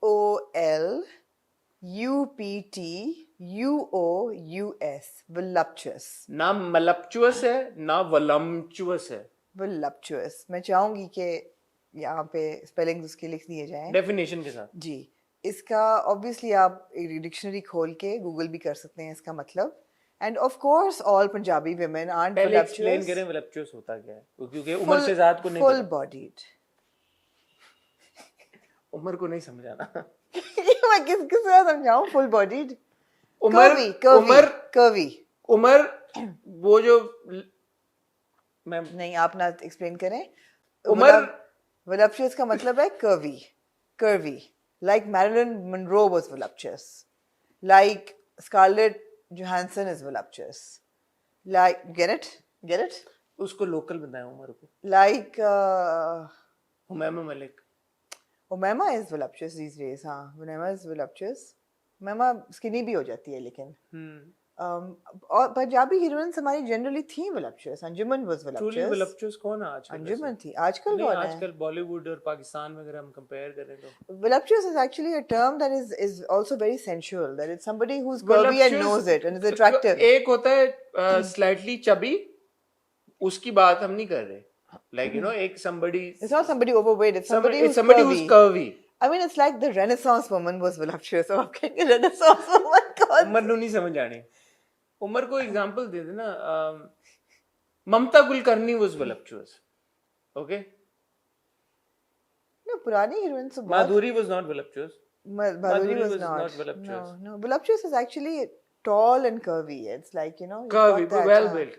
VOLUPTUOUS voluptuous. ना मलप्चुअस है ना वलम्चुअस है. voluptuous. मैं चाहूंगी कि यहाँ पे स्पेलिंग्स उसके लिख दिए जाएं डेफिनेशन के साथ. जी. इसका ऑब्वियसली आप डिक्शनरी खोल के गूगल भी कर सकते हैं इसका मतलब. And of course all Punjabi women are पहले एक्सप्लेन करें वलप्चुअस होता क्या है, क्योंकि उमर शहजाद को नहीं फुल बॉडीड. उमर को नहीं समझाना. मैं किस तरह समझाऊं फुल बॉडीड? उमर वो जो मैं नहीं आप ना एक्सप्लेन करें. उमर voluptuous का मतलब है curvy, like Marilyn Monroe was voluptuous, like Scarlett Johansson is voluptuous, like get it उसको लोकल बताया उमर को. like Humaima Malik. Umaima is voluptuous these days. हाँ, Umaima is voluptuous. Umaima skinny भी हो जाती है लेकिन. और पंजाबी हीरोइंस हमारी जनरली थी voluptuous. Anjuman was voluptuous. Truly voluptuous कौन है आजकल? अंजुमन थी. आजकल कौन है? आजकल बॉलीवुड और पाकिस्तान में अगर हम कंपेयर करें तो. Voluptuous is actually a term that is also very sensual. That it's somebody who's curvy and knows it and is attractive. एक होता है slightly chubby, उसकी बात हम नहीं कर रहे. Like, you know, somebody. It's not somebody overweight. It's somebody who's curvy. I mean, it's like the Renaissance woman was voluptuous. So आप कहेंगे Renaissance woman कौन? उमर को नहीं समझ आनी. उमर को एग्जांपल दे देना. Mamta Kulkarni was voluptuous. Okay. No, पुरानी हीरोइंस तो. Madhuri was not voluptuous. Madhuri was not voluptuous. No, voluptuous is actually tall and curvy. It's like, you know, curvy, well built.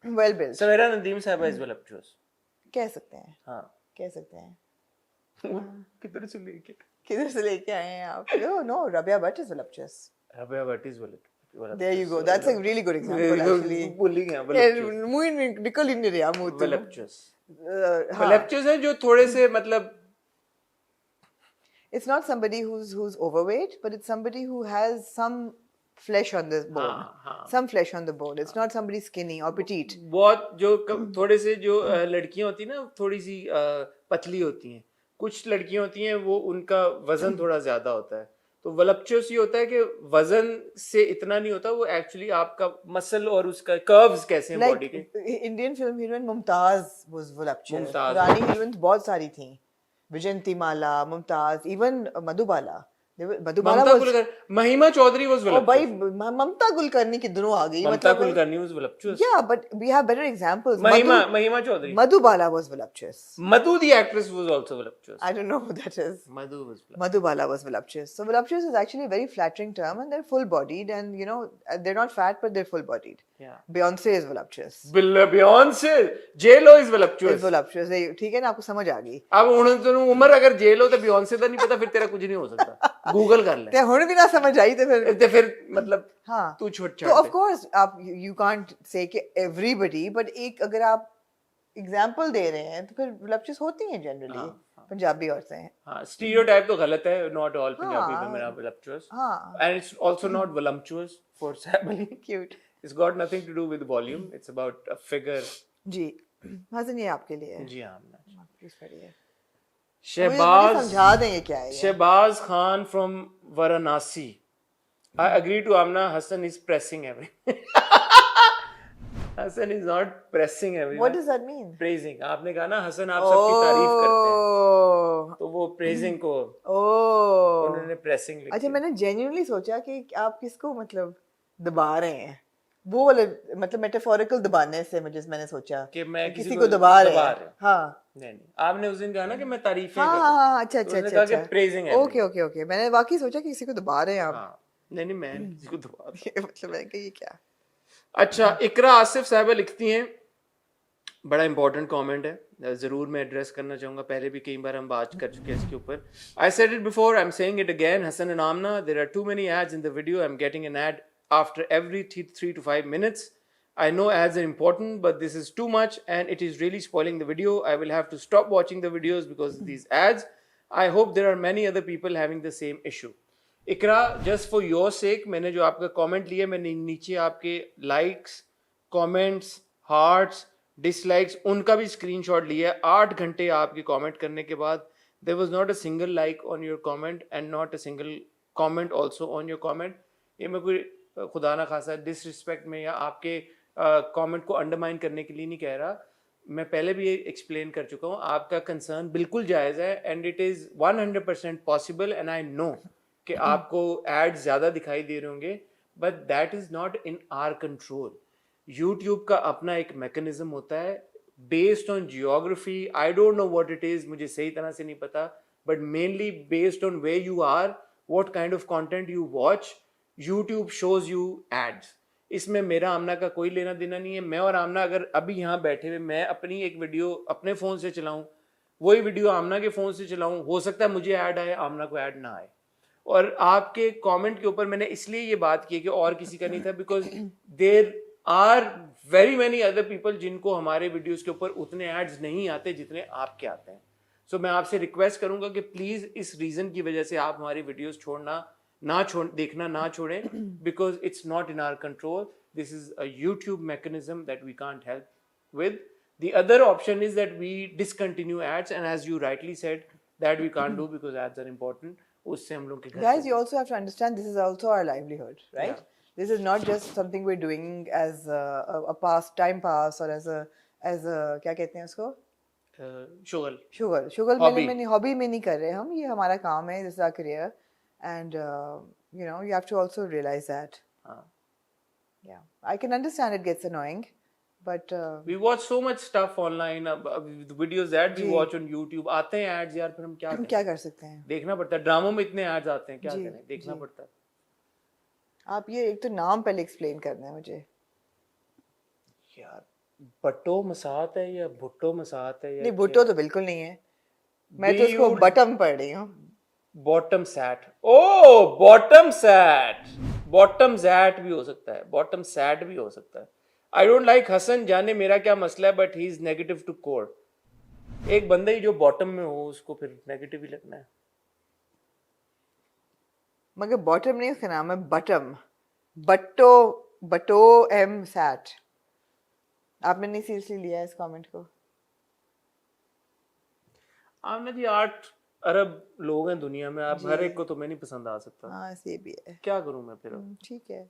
Well built. सवेरा नदीम साहबा is voluptuous. कह सकते हैं. हाँ. कह सकते हैं. किधर से लेके आए हैं आप? No, Rabia Bhatt is voluptuous. Rabia Bhatt is voluptuous. There you go. That's a really good example actually. भूल ही गया मुंह निकल ही नहीं रहा मुंह तो voluptuous voluptuous है जो थोड़े से मतलब it's not somebody who's overweight, but it's somebody who has some flesh on the bone. Some flesh on the bone. It's not somebody skinny or petite. बहुत जो थोड़े से जो लड़कियां होती हैं ना थोड़ी सी पतली होती हैं, कुछ लड़कियां होती हैं वो उनका वजन थोड़ा ज्यादा होता है, तो वलप्चुअस ये होता है कि वजन से इतना नहीं होता, वो एक्चुअली आपका मसल और उसका कर्व्स कैसे हैं बॉडी के. Indian film heroine Mumtaz was voluptuous. पुरानी हीरोइंस बहुत सारी थी, Vyjayanthimala, Mumtaz, even Madhubala. Mamta Kulkarni, Mahima Chaudhry was voluptuous. भाई ममता कुलकर्णी किधरों आ गई. ममता Kulkarni was voluptuous. Yeah, but we have better examples. महिमा Chaudhary. Madhubala was voluptuous. Madhu the actress was also voluptuous. I don't know who that is. Madhu was voluptuous. Madhubala was voluptuous. So voluptuous is actually a very flattering term, and they're full-bodied, and you know they're not fat, but they're full-bodied. Yeah. Beyonce is voluptuous. Beyonce, J-Lo is voluptuous. Is voluptuous. ठीक है ना, आपको समझ आ गई. अब उम्र अगर J-Lo तो Beyonce का नहीं पता, फिर तेरा कुछ नहीं हो सकता. गूगल कर ले. हुण भी ना समझ आई तो फिर मतलब हाँ तू छोड़ तो ऑफ कोर्स आप you can't say कि everybody, but एक अगर आप एग्जांपल दे रहे हैं तो फिर voluptuous होती हैं जनरली. पंजाबी औरतें हैं. हाँ, स्टीरियोटाइप तो गलत है. Not all Punjabi women are voluptuous. हाँ. And it's also not voluptuous for Sabali. Cute. It's got nothing to do with volume. It's about a figure. जी हसन ये आपके लिए है. जी हाँ. प्लीज पढ़िए. शहबाज समझा दें ये क्या है. Shahbaz Khan from Varanasi. I agree to Amna. Hassan is pressing everything. Hassan is not pressing everyone. What does that mean? Praising. आपने कहा ना हसन आप सबकी तारीफ करते हैं, तो वो praising को उन्होंने pressing लिखा. अच्छा, मैंने genuinely सोचा कि आप किसको मतलब दबा रहे हैं, वो वाले मतलब मेटाफोरिकल दबाने से मैंने सोचा कि मैं किसी को दबा रहे हैं. हाँ नहीं आपने उस दिन कहा ना कि मैं तारीफें हाँ अच्छा praising है. ओके मैंने वाकई सोचा कि किसी को दबा रहे हैं आप. नहीं मैं किसी को दबा मतलब मैं ये क्या. अच्छा, इकरा आसिफ साहिबा लिखती हैं, बड़ा इंपॉर्टेंट कमेंट है, जरूर मैं एड्रेस करना चाहूंगा. पहले भी कई बार हम बात कर चुके हैं इसके ऊपर. I said it before, I am saying it again. Hasan and Amna, there are too many ads in the video. I am getting an ad after every 3 to 5 minutes. I know ads are important, but this is too much and it is really spoiling the video. I will have to stop watching the videos because of these ads. I hope there are many other people having the same issue. Ikra, just for your sake, मैंने जो आपका comment लिया, मैंने नीचे आपके likes, comments, hearts, dislikes, उनका भी screenshot लिया. 8 घंटे आपके comment करने के बाद there was not a single like on your comment and not a single comment also on your comment. ये मैं कोई खुदा ना खासा डिसरिस्पेक्ट में या आपके कमेंट को अंडरमाइन करने के लिए नहीं कह रहा. मैं पहले भी ये एक्सप्लेन कर चुका हूँ. आपका कंसर्न बिल्कुल जायज़ है and it is 100% possible and I know कि आपको एड्स ज़्यादा दिखाई दे रहे होंगे, but that is not in our control. YouTube का अपना एक मैकेनिज्म होता है based on geography. I don't know what it is, मुझे सही तरह से नहीं पता, but mainly based on where you are, what kind of content you watch, YouTube shows you ads. इसमें मेरा आमना का कोई लेना देना नहीं है. मैं और आमना अगर अभी यहाँ बैठे हुए मैं अपनी एक वीडियो अपने फ़ोन से चलाऊँ, वही वीडियो आमना के फ़ोन से चलाऊँ, हो सकता है मुझे ऐड आए, आमना को ऐड ना आए. और आपके कमेंट के ऊपर मैंने इसलिए ये बात की कि और किसी का नहीं था, because there are very many other people जिनको हमारे वीडियोज़ के ऊपर उतने एड्स नहीं आते जितने आपके आते हैं. सो मैं आपसे रिक्वेस्ट करूँगा कि प्लीज़ इस रीज़न की वजह से आप हमारी वीडियोज़ देखना ना छोड़ें, because it's not in our control. This is a YouTube mechanism that we can't help with. The other option is that we discontinue ads, and as you rightly said, that we can't do because ads are important. उससे हम लोग के घर. Guys, you also have to understand this is also our livelihood, right? Yeah. This is not just something we're doing as a time pass or as a क्या कहते हैं उसको? शुगल hobby में नहीं कर रहे हम. ये हमारा काम है, this is our career. And you know, you have to also realize that. Yeah, I can understand it gets annoying, but we watch so much stuff online. The videos that we watch on YouTube आते हैं ads यार, फिर हम क्या कर सकते हैं? देखना पड़ता है. ड्रामों में इतने ads आते हैं, क्या करें, देखना पड़ता है. आप ये एक तो नाम पहले एक्सप्लेन करना है मुझे. यार बट्टो मसात है या भुट्टो मसात है? नहीं, भुट्टो तो बिल्कुल नहीं है. मैं तो उसको बटम पढ़ रही हूँ. Bottom sat. Oh, bottom sat. Bottom जैट भी हो सकता है, बॉटम सैड भी हो सकता है। आई डोंट लाइक हसन, जाने मेरा क्या मसला है, but he is negative to core. एक बंदा ही जो बॉटम में हो उसको फिर नेगेटिव ही लगना है। मगर बॉटम नहीं, उसका नाम है बटम, बट्टो, बटो एम सैट। आपने नहीं सीरियसली लिया है इस कमेंट को? आपने जी 8 अरब लोग हैं दुनिया में, आप हर एक को तो मैं नहीं पसंद आ सकता। हाँ ये भी है। क्या करूं मैं फिर? ठीक है।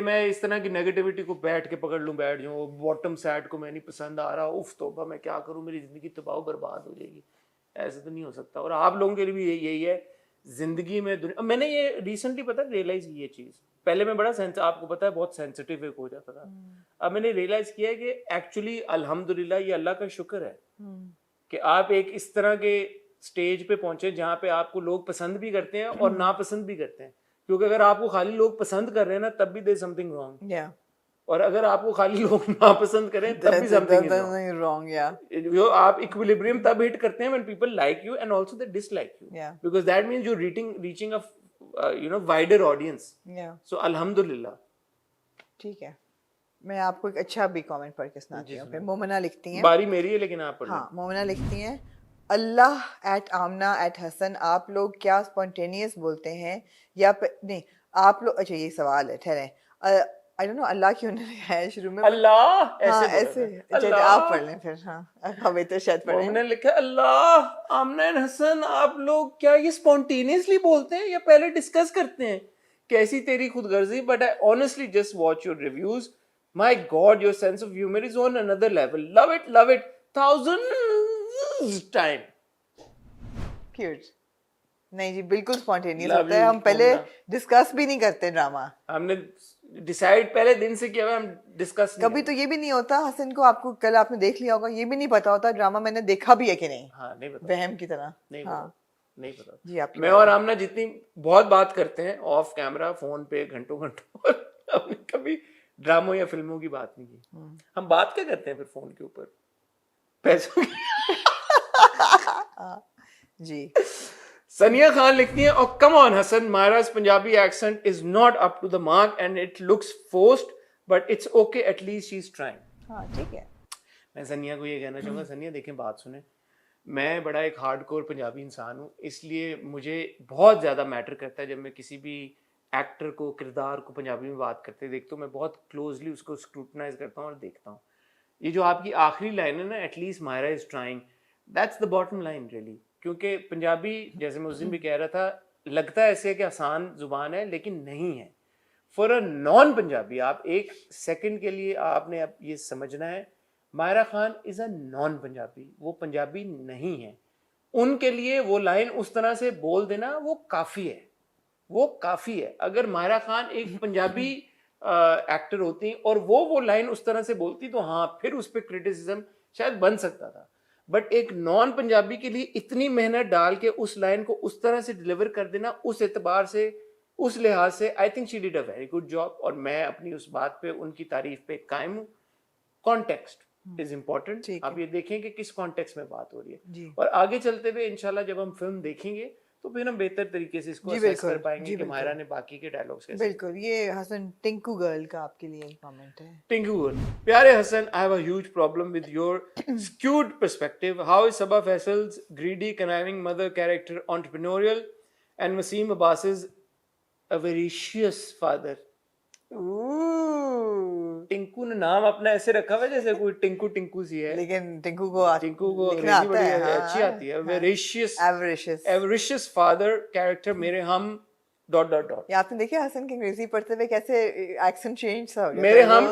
मैं इस तरह की नेगेटिविटी को बैठ के पकड़ लूं, बैठ जाऊं, बॉटम सैड को मैं नहीं पसंद आ रहा, उफ तौबा मैं क्या करूं, मेरी जिंदगी तबाह बर्बाद हो जाएगी। ऐसे तो नहीं हो सकता। और आप लोगों के लिए भी यही है जिंदगी में। मैंने ये रिसेंटली पता रियलाइज की ये चीज, पहले मैं बड़ा आपको पता है बहुत सेंसिटिव एक हो जाता था। अब मैंने रियलाइज किया है कि एक्चुअली अल्हम्दुलिल्लाह ये अल्लाह का शुक्र है कि आप एक इस तरह के स्टेज पे पहुंचे जहाँ पे आपको लोग पसंद भी करते हैं और नापसंद भी करते हैं। क्योंकि अगर आपको खाली लोग पसंद कर रहे हैं ना तब भी देयर समथिंग रॉन्ग, और अगर आपको खाली लोग नापसंद करें तब भी समथिंग इज रॉन्ग। या जो आप इक्विलिब्रियम तब हिट करते हैं when people like you and also they dislike you, because that means you reaching a wider audience. So अल्हम्दुलिल्लाह। ठीक है, मैं आपको एक अच्छा भी कमेंट पढ़ के सुनाती हूँ। फिर मोमिना लिखती हैं, बारी मेरी है लेकिन आप पढ़ लें। हाँ, मोमिना लिखती हैं, अल्लाह एट आमना एट हसन, आप लोग क्या स्पॉन्टेनियस बोलते हैं या नहीं आप लोग? अच्छा ये सवाल है, ठहरे, आई डोंट नो अल्लाह क्यों नहीं है शुरू में। अल्लाह हाँ ऐसे, अच्छा आप पढ़ लें फिर। हाँ हमें तो शायद पढ़े। मैंने लिखा अल्लाह आमना एंड हसन, आप लोग क्या ये स्पॉन्टेनियसली बोलते हैं या पहले डिस्कस करते हैं? कैसी तेरी खुदगर्जी, but I honestly just watch your reviews. My god your sense of humour is on another level, love it 1000 time. Cute. नहीं जी बिल्कुल स्पॉन्टेनियस होता है, हम पहले डिस्कस भी नहीं करते ड्रामा। हमने डिसाइड पहले दिन से किया हुआ, हम डिस्कस नहीं कभी तो ये भी नहीं होता हसन को, आपको कल आपने देख लिया होगा, ये भी नहीं पता होता ड्रामा मैंने देखा भी है कि नहीं। हाँ नहीं पता, वहम की तरह। नहीं हाँ पता, नहीं पता जी। आप मैं और आमना जितनी बहुत बात करते हैं ऑफ कैमरा फोन पे घंटों घंटों हमने कभी ड्रामों या फिल्मों की बात नहीं की। हम बात क्या करते हैं फिर फोन के ऊपर? पैसों की। जी। सनिया खान लिखती है, और come on Hasan, Maira's Punjabi accent is not up to the mark and it looks forced but it's okay, at least she's trying। हाँ ठीक है। मैं सनिया को ये कहना चाहूँगा, सनिया देखें बात सुने, मैं बड़ा एक हार्डकोर पंजाबी इंसान हूँ, इसलिए मुझे बहुत ज़्यादा मैटर करता है जब मैं किसी भी एक्टर को, किरदार को पंजाबी में बात करते देखता हूँ, मैं बहुत क्लोजली उसको स्क्रूटनाइज करता हूँ और देखता हूँ। ये जो आपकी आखिरी लाइन है ना, at least Myra is trying, that's the bottom line really. क्योंकि पंजाबी, जैसे मैं उस दिन भी कह रहा था, लगता है ऐसे कि आसान जुबान है लेकिन नहीं है। फॉर अ नॉन पंजाबी, आप एक सेकंड के लिए आपने अब ये समझना है, Myra Khan is a non Punjabi, वो पंजाबी नहीं है। उनके लिए वो लाइन उस तरह से बोल देना वो काफ़ी है, वो काफ़ी है। अगर मायरा खान एक पंजाबी एक्टर होती और वो लाइन उस तरह से बोलती तो हाँ फिर उस पर क्रिटिसिज्म शायद बन सकता था, बट एक नॉन पंजाबी के लिए इतनी मेहनत डाल के उस लाइन को उस तरह से डिलीवर कर देना, उस एतबार से, उस लिहाज से, I think she did a very good job. और मैं अपनी उस बात पे, उनकी तारीफ पे कायम हूँ। Context is important. आप ये देखें कि किस कॉन्टेक्स्ट में बात हो रही है, और आगे चलते हुए इंशाल्लाह जब हम फिल्म देखेंगे तो फिर हम बेहतर तरीके से इसको असेस कर पाएंगे कि मायरा ने बाकी के डायलॉग्स कैसे। बिल्कुल। ये हसन टिंकू गर्ल का आपके लिए कमेंट है। टिंकू गर्ल, प्यारे Hasan, I have a huge problem with your skewed perspective. How is Sabah Faisal's greedy, conniving mother character entrepreneurial and Wasim Abbas's avaricious father? Tinku ने नाम अपना ऐसे रखा हुआ जैसे कोई टिंकू टिंकू सी है, लेकिन टिंकू को अंग्रेजी बड़ी अच्छी आती है। avaricious father character मेरे हम ... ये आपने देखा हसन के अंग्रेजी पढ़ते हुए कैसे एक्सेंट चेंज सा हो गया? मेरे हम ...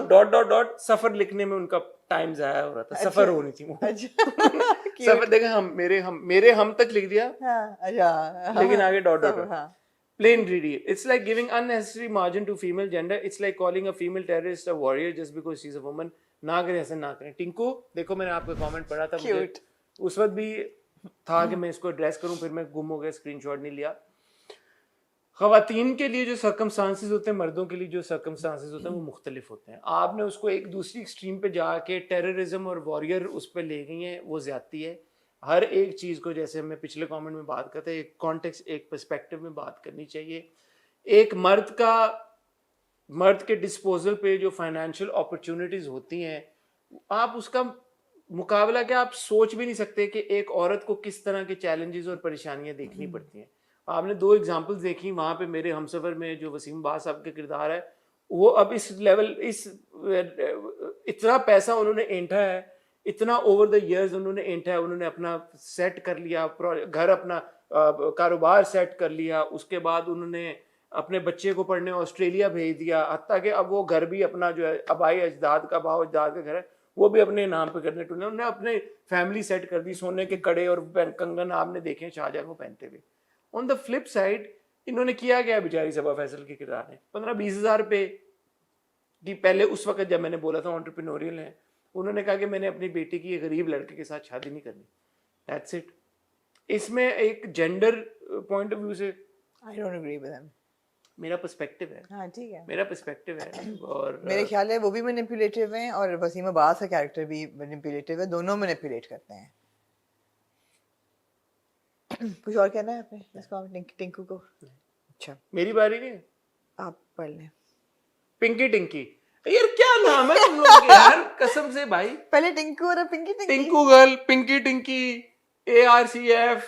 सफर लिखने में उनका टाइम जाया हो रहा था। सफर होनी थी वो। सफर देखा, हम मेरे हम तक लिख दिया। अच्छा। लेकिन आगे ... Plain greedy. It's like giving unnecessary margin to female gender. It's like calling a female terrorist a warrior just because she's a woman. ना करें हसन, ना करें। टिंकू देखो, मैंने आपका कमेंट पढ़ा था, मुझे उस वक्त भी था कि मैं इसको एड्रेस करूं, फिर मैं गुम हो गया, स्क्रीनशॉट नहीं लिया। ख़वातीन के लिए जो सर्कमस्टांसेस होते हैं, मर्दों के लिए जो सर्कमस्टांसेस होते हैं, वो मुख्तलिफ होते हैं। आपने उसको एक दूसरी एक्सट्रीम पे जाके टेररिज्म और वॉरियर उस पर ले गई हैं, वो ज़्यादती है। हर एक चीज़ को, जैसे मैं पिछले कमेंट में बात करते हैं, एक कॉन्टेक्स्ट, एक पर्सपेक्टिव में बात करनी चाहिए। एक मर्द का मर्द के डिस्पोजल पे जो फाइनेंशियल अपॉर्चुनिटीज होती हैं, आप उसका मुकाबला क्या आप सोच भी नहीं सकते कि एक औरत को किस तरह के चैलेंजेस और परेशानियां देखनी पड़ती हैं। आपने 2 एग्जांपल्स देखी वहां पे, मेरे हमसफर में जो वसीम बास साहब का किरदार है, वो अब इस लेवल, इस इतना पैसा उन्होंने ऐंठा है, इतना ओवर द इयर्स उन्होंने ऐंठा है, उन्होंने अपना सेट कर लिया, घर अपना कारोबार सेट कर लिया, उसके बाद उन्होंने अपने बच्चे को पढ़ने ऑस्ट्रेलिया भेज दिया, हत्ता कि अब वो घर भी अपना जो है आबाई अजदाद का, भाव अजदाद का घर है, वो भी अपने नाम पे करने टूने, उन्होंने अपने फैमिली सेट कर दी, सोने के कड़े और कंगन आपने देखे शाहजहां को पहनते हुए। ऑन द फ्लिप साइड इन्होंने किया क्या बेचारी सबा फैसल के किरदार ने, 15-20 हज़ार रुपये की, पहले उस वक्त जब मैंने बोला था एंटरप्रेन्योरियल है, उन्होंने कहा कि मैंने अपनी बेटी की एक गरीब लड़के के साथ शादी नहीं करनी, दैट्स इट। इसमें एक जेंडर पॉइंट ऑफ व्यू से I don't agree with him, मेरा पर्सपेक्टिव है, हाँ ठीक है, मेरा पर्सपेक्टिव है। और मेरे ख्याल है वो भी मैनिपुलेटिव हैं और वसीम अब्बास का कैरेक्टर भी मैनिपुलेटिव है, दोनों मैनिपुलेट करते हैं। कुछ और कहना है आपने इसको टिंकू को? अच्छा मेरी बारी नहीं है, आप पढ़ लें। पिंकी टिंकी, यार क्या नाम है तुम लोगों के यार, कसम से भाई। पहले टिंकू और पिंकी टिंकी। टिंकू गर्ल, पिंकी टिंकी, ARCF,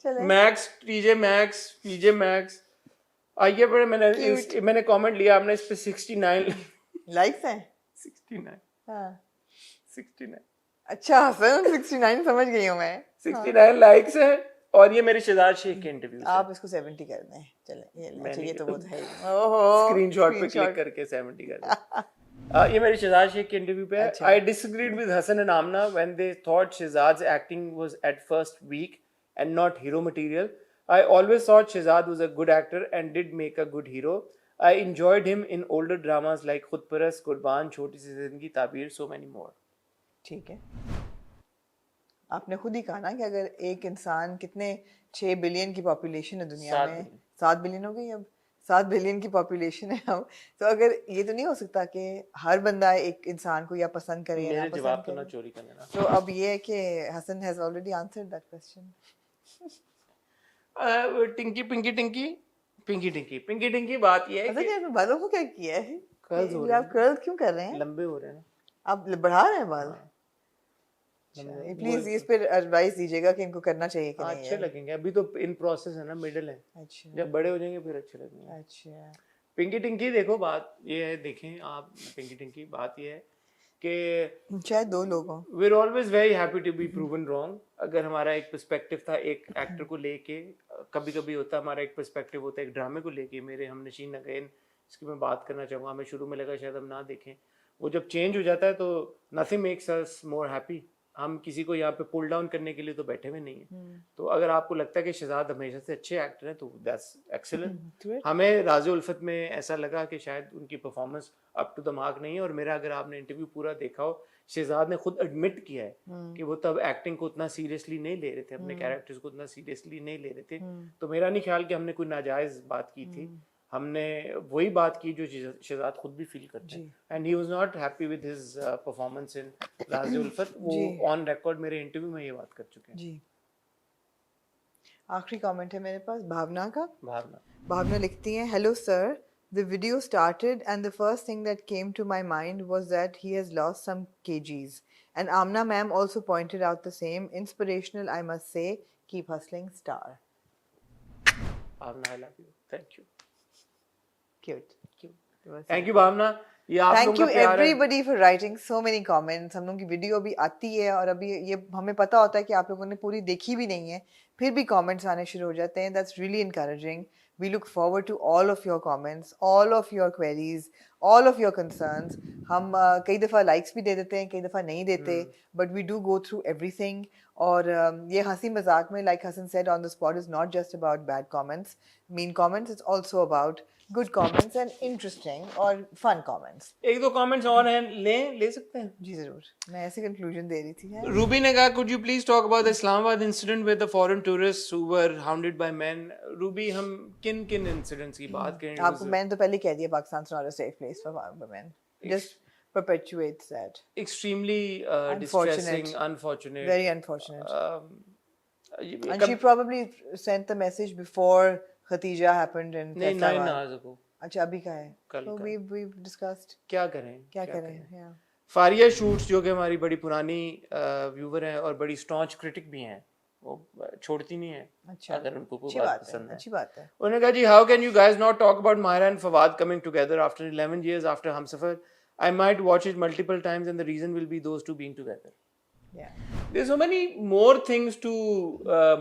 चले max, TJ max, PJ max. आइए पर मैंने कमेंट लिया, आपने इस पे 69 लाइक्स हैं। 69 हाँ 69 अच्छा हसन 69 समझ गई हूँ मैं। 69 लाइक्स है, और ये मेरे शहजाद शेख के इंटरव्यू से। आप इसको 70 कर दें, चले ये चाहिए तो वो है। ओहो, स्क्रीनशॉट पे क्लिक करके 70 कर दें। ये मेरे शहजाद शेख के इंटरव्यू पे है। I disagreed with Hassan and Amna when they thought Shehzad's acting was at first weak and not hero material. I always thought Shehzad was a good actor and did make a good hero. I enjoyed him in older dramas like Khud Paras, Qurbaan, Choti Si Zindagi, Tabeer, so many more. ठीक है, आपने खुद ही कहा ना कि अगर एक इंसान, कितने 6 बिलियन की पॉपुलेशन है दुनिया में, 7 बिलियन हो गई अब, 7 बिलियन की पॉपुलेशन है अब, तो अगर ये तो नहीं हो सकता कि हर बंदा एक इंसान को या पसंद करे या ना पसंद जवाब करे। तो ना चोरी करने ना। तो अब ये है कि Hasan has already answered that question. Tinki Pinki Tinki Pinki Tinki Pinki Tinki, बात ये है पता नहीं आपने बालों को क्या किया है? कर्ल्स हो रहे आप कर्ल क्यों कर रहे हैं? लंबे हो रहे हैं ना, आप बढ़ा रहे हैं बाल? प्लीज इस पे एडवाइस दीजिएगा कि इनको करना चाहिए कि नहीं। अच्छे लगेंगे, अभी तो इन प्रोसेस है ना, मिडिल है। अच्छा जब बड़े हो जाएंगे फिर अच्छे लगेंगे। अच्छा पिंकी टिंकी देखो, बात ये है, देखें आप पिंकी टिंकी, बात ये है कि शायद 2 लोग हों। We are always very happy to be proven wrong. अगर हमारा एक पर्सपेक्टिव था एक एक्टर को लेके, कभी कभी होता हमारा एक पर्सपेक्टिव होता है एक ड्रामे को लेके। मेरे हम नशीन नगीन, इसकी मैं बात करना चाहूँगा, हमें शुरू में लगा शायद हम ना देखें, वो जब चेंज हो जाता है तो nothing makes us more happy. हम किसी को यहाँ पे पुल डाउन करने के लिए तो बैठे हुए नहीं है। तो अगर आपको लगता है कि शहजाद हमेशा से अच्छे एक्टर हैं तो दैट्स एक्सीलेंट। हमें राज़ी उल्फत में ऐसा लगा कि शायद उनकी performance up to the mark नहीं है, और मेरा अगर आपने इंटरव्यू पूरा देखा हो, शहजाद ने खुद एडमिट किया है कि वो तब एक्टिंग को उतना सीरियसली नहीं ले रहे थे, अपने कैरेक्टर्स को उतना सीरियसली नहीं ले रहे थे। तो मेरा नहीं ख्याल कि हमने कोई नाजायज बात की थी, हमने वही बात की जो शहजाद खुद भी फील करते हैं। And he was not happy with his performance in राज़ी उल्फत। वो ऑन रिकॉर्ड मेरे इंटरव्यू में ये बात कर चुके हैं जी। आखिरी कमेंट है मेरे पास भावना का। भावना लिखती हैं, hello sir, the video started and the first thing that came to my mind was that he has lost some kgs, and Amna ma'am also pointed out the same. Inspirational, I must say. Keep hustling, star. Amna, I love you. Thank you. Cute. Thank you भावना। ये आप Thank you everybody for writing so many comments. हम लोगों की video अभी आती है और अभी ये हमें पता होता है कि आप लोगों ने पूरी देखी भी नहीं है, फिर भी comments आने शुरू हो जाते हैं। That's really encouraging. We look forward to all of your comments, all of your queries, all of your concerns. हम कई दफ़ा likes भी दे देते हैं, कई दफ़ा नहीं देते, but we do go through everything. और ये हंसी मजाक में, like Hassan said on the spot, is not just about bad comments, mean comments. It's also about good comments and interesting और fun comments. एक दो comments और हैं, ले सकते हैं? जी जरूर, मैं ऐसे conclusion दे रही थी। रूबी ने कहा, could you please talk about the Islamabad incident with the foreign tourists who were hounded by men? Ruby, हम किन incidents की बात करें? आपको मैंने तो पहले कह दिया, Pakistan's not a safe place for women. Just perpetuates that. Extremely distressing, unfortunate. Very unfortunate. And she probably sent the message before Khatija happened in Faisalabad. 9 hours ago. अच्छा अभी का है, कल so का। we've discussed क्या करें क्या करें, yeah. फारिया शूट्स जो कि हमारी बड़ी पुरानी व्यूवर हैं और बड़ी स्टॉन्च क्रिटिक भी हैं, वो छोड़ती नहीं है अच्छा, अगर उनको कोई अच्छी बात बात है, पसंद है। अच्छी बात है। उन्होंने कहा जी, how can you guys not talk about Maira and Fawad coming together after 11 years after Humsafar, I might watch it multiple times and the reason will be those two being together. Yeah. There's so many more things to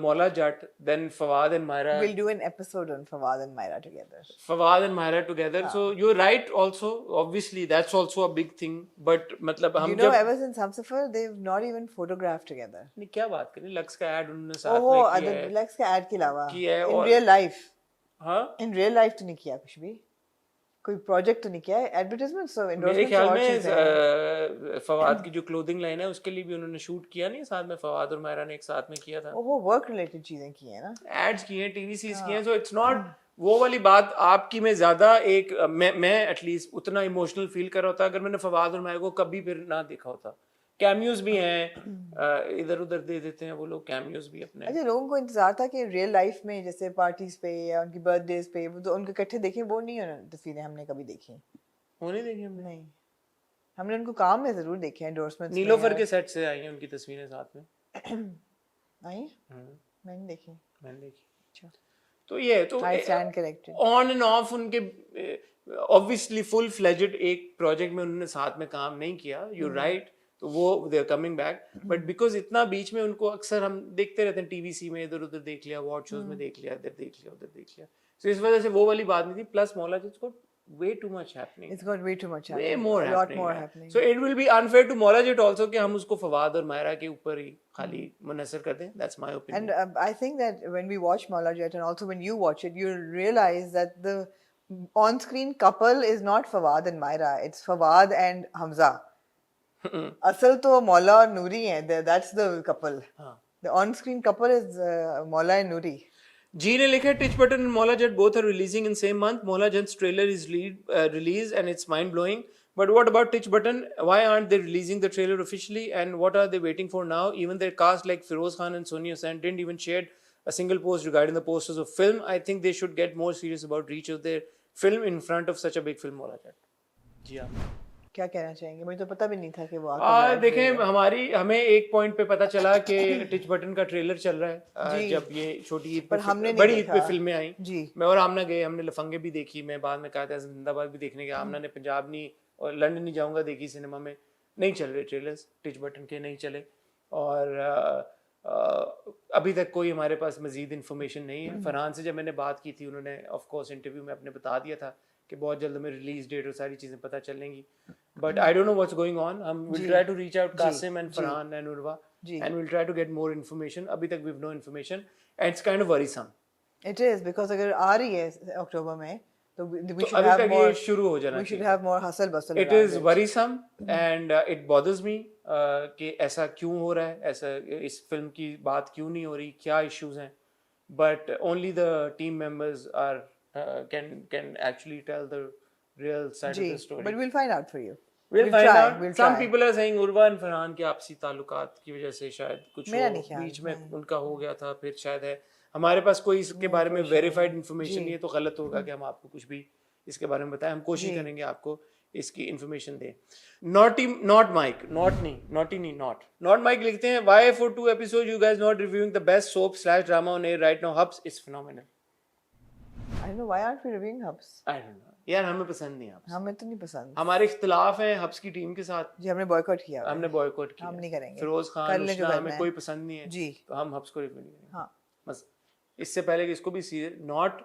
Mola Jatt than Fawad and Myra. We'll do an episode on Fawad and Myra together. Fawad and Myra together. So you're right also. Obviously, that's also a big thing. But मतलब हम You know, जब ever since Humsafar, they've not even photographed together. नहीं, क्या बात करें, lux का add उन्होंने साथ ओहो, में किया अदर है। Lex के ad के अलावा किया है in और- real life, हाँ, in real life तो नहीं किया कुछ भी, कोई प्रोजेक्ट तो नहीं किया है, एडवर्टाइजमेंट्स तो मेरे एंडोर्समेंट्स ख्याल और में चीजें हैं। फवाद की जो क्लोथिंग लाइन है उसके लिए भी उन्होंने शूट किया नहीं साथ में, फवाद और मायरा ने एक साथ में किया था, ओहो, वर्क रिलेटेड चीजें की हैं ना। एड्स किए हैं, टीवी सीरीज किए हैं। सो इट्स नॉट वो वाली बात आपकी में ज्यादा एक मैं एटलीस्ट उतना इमोशनल फील कर रहा होता अगर मैंने फवाद और मायरा को कभी फिर ना देखा होता। कैमियोज भी हैं, इधर उधर दे देते हैं वो लोग कैमियोज भी अपने। अच्छा, लोगों को इंतजार था कि रियल लाइफ में जैसे पार्टीज पे या उनकी बर्थडेज पे वो तो उनके इकट्ठे देखें, वो नहीं तस्वीरें हमने कभी देखी। होने देंगे हमने, नहीं, हमने उनको काम में जरूर देखे एंडोर्समेंट्स में। नीलोफर के सेट से आई हैं उनकी तस्वीरें साथ में। आई मैंने देखी। मैंने देखी। अच्छा, तो ये तो I stand corrected. On end of उनके ऑब्वियसली फुल फ्लेजेड एक प्रोजेक्ट में उन्होंने साथ में काम नहीं किया, यू राइट। तो वो they are coming back, but because इतना बीच में उनको अक्सर हम देखते रहते हैं टीवीसी में, इधर उधर देख लिया, अवार्ड शोज में देख लिया, इधर देख लिया, उधर देख लिया, तो इस वजह से वो वाली बात नहीं थी। प्लस मौला zits got way too much happening, It's got way too much way happening. more A lot happening, more yeah. happening. So it will be unfair to Mola Jit also कि हम उसको फवाद और मायरा के ऊपर ही खाली मुनसर कर दें। That's my opinion. And I think that when we watch Maula Jet and also when you watch it, you realize that the on-screen couple is not Fawad and Myra. It's Fawad and Hamza. असल तो मौला और नूरी हैं. That's the couple. The on-screen couple is Maula and Noori. G ने लिखा Titch Button and Mola Jet both are releasing in same month. Mola Jet's trailer is released and it's mind blowing. But what about Titch Button? Why aren't they releasing the trailer officially? And what are they waiting for now? Even their cast like Feroz Khan and Sonia Hussain didn't even share a single post regarding the posters of film. I think they should get more serious about reach of their film in front of such a big film. Mola Jet. जी हाँ, क्या कहना चाहेंगे? मुझे तो पता भी नहीं था कि वो देखें हमें एक पॉइंट पे पता चला कि टिच बटन का ट्रेलर चल रहा है जब ये छोटी ईद पर हमने बड़ी नहीं ईद पे देखा। फिल्में आई जी। मैं और आमना गए, हमने लफंगे भी देखी, मैं बाद में कहा था जिंदाबाद भी देखने गया, आमना ने पंजाब नहीं और लंदन नहीं जाऊंगा देखी सिनेमा में, नहीं चल रहे ट्रेलर्स टिच बटन के, नहीं चले। और अभी तक कोई हमारे पास मजीद इन्फॉर्मेशन नहीं है। फरहान से जब मैंने बात की थी, उन्होंने ऑफ कोर्स इंटरव्यू में अपने बता दिया था कि बहुत जल्द हमें रिलीज डेट और सारी चीज़ें पता चलेंगी, but I don't know what's going on. हम will try to reach out Qasim and Farhan and Urwa and will try to get more information. अभी तक we have no information and it's kind of worrisome. It is because अगर आ रही है अक्टूबर में तो we should अभी have तक more, ये शुरू हो जाना we should चाहिए। have more hustle bustle It around is it. worrisome and it bothers me कि ऐसा क्यों हो रहा है, ऐसा इस फिल्म की बात क्यों नहीं हो रही, क्या इश्यूज हैं, but only the team members are can actually tell the real side of the story. But we'll find out for you. We'll find try, out. we'll Some try. people are saying Urwa and Farhan के आपसी ताल्लुकात की वजह से शायद कुछ मेरा हो, नहीं ख्याल, बीच में उनका हो गया था, फिर शायद है। हमारे पास कोई इसके बारे में वेरीफाइड इन्फॉर्मेशन नहीं है, तो गलत होगा कि हम आपको कुछ भी इसके बारे में बताएं। हम कोशिश करेंगे आपको इसकी इन्फॉर्मेशन दें। नॉट माइक लिखते हैं, why for 2 episodes you guys not reviewing the best soap / drama on air right now? Hubs is phenomenal. I don't know why aren't we reviewing Hubs? I don't know यार, हमें पसंद नहीं Hubs। हमें तो नहीं पसंद। हमारे इख्तिलाफ हैं Hubs की टीम के साथ। जी, हमने बॉयकॉट किया। हमने बॉयकॉट किया। हम नहीं करेंगे। फिरोज कर खान ले जो उस्ना करना हमें है। कोई पसंद नहीं है जी। तो हम Hubs को रिव्यू नहीं करेंगे। हाँ। बस इससे पहले कि इसको भी सीधे नॉट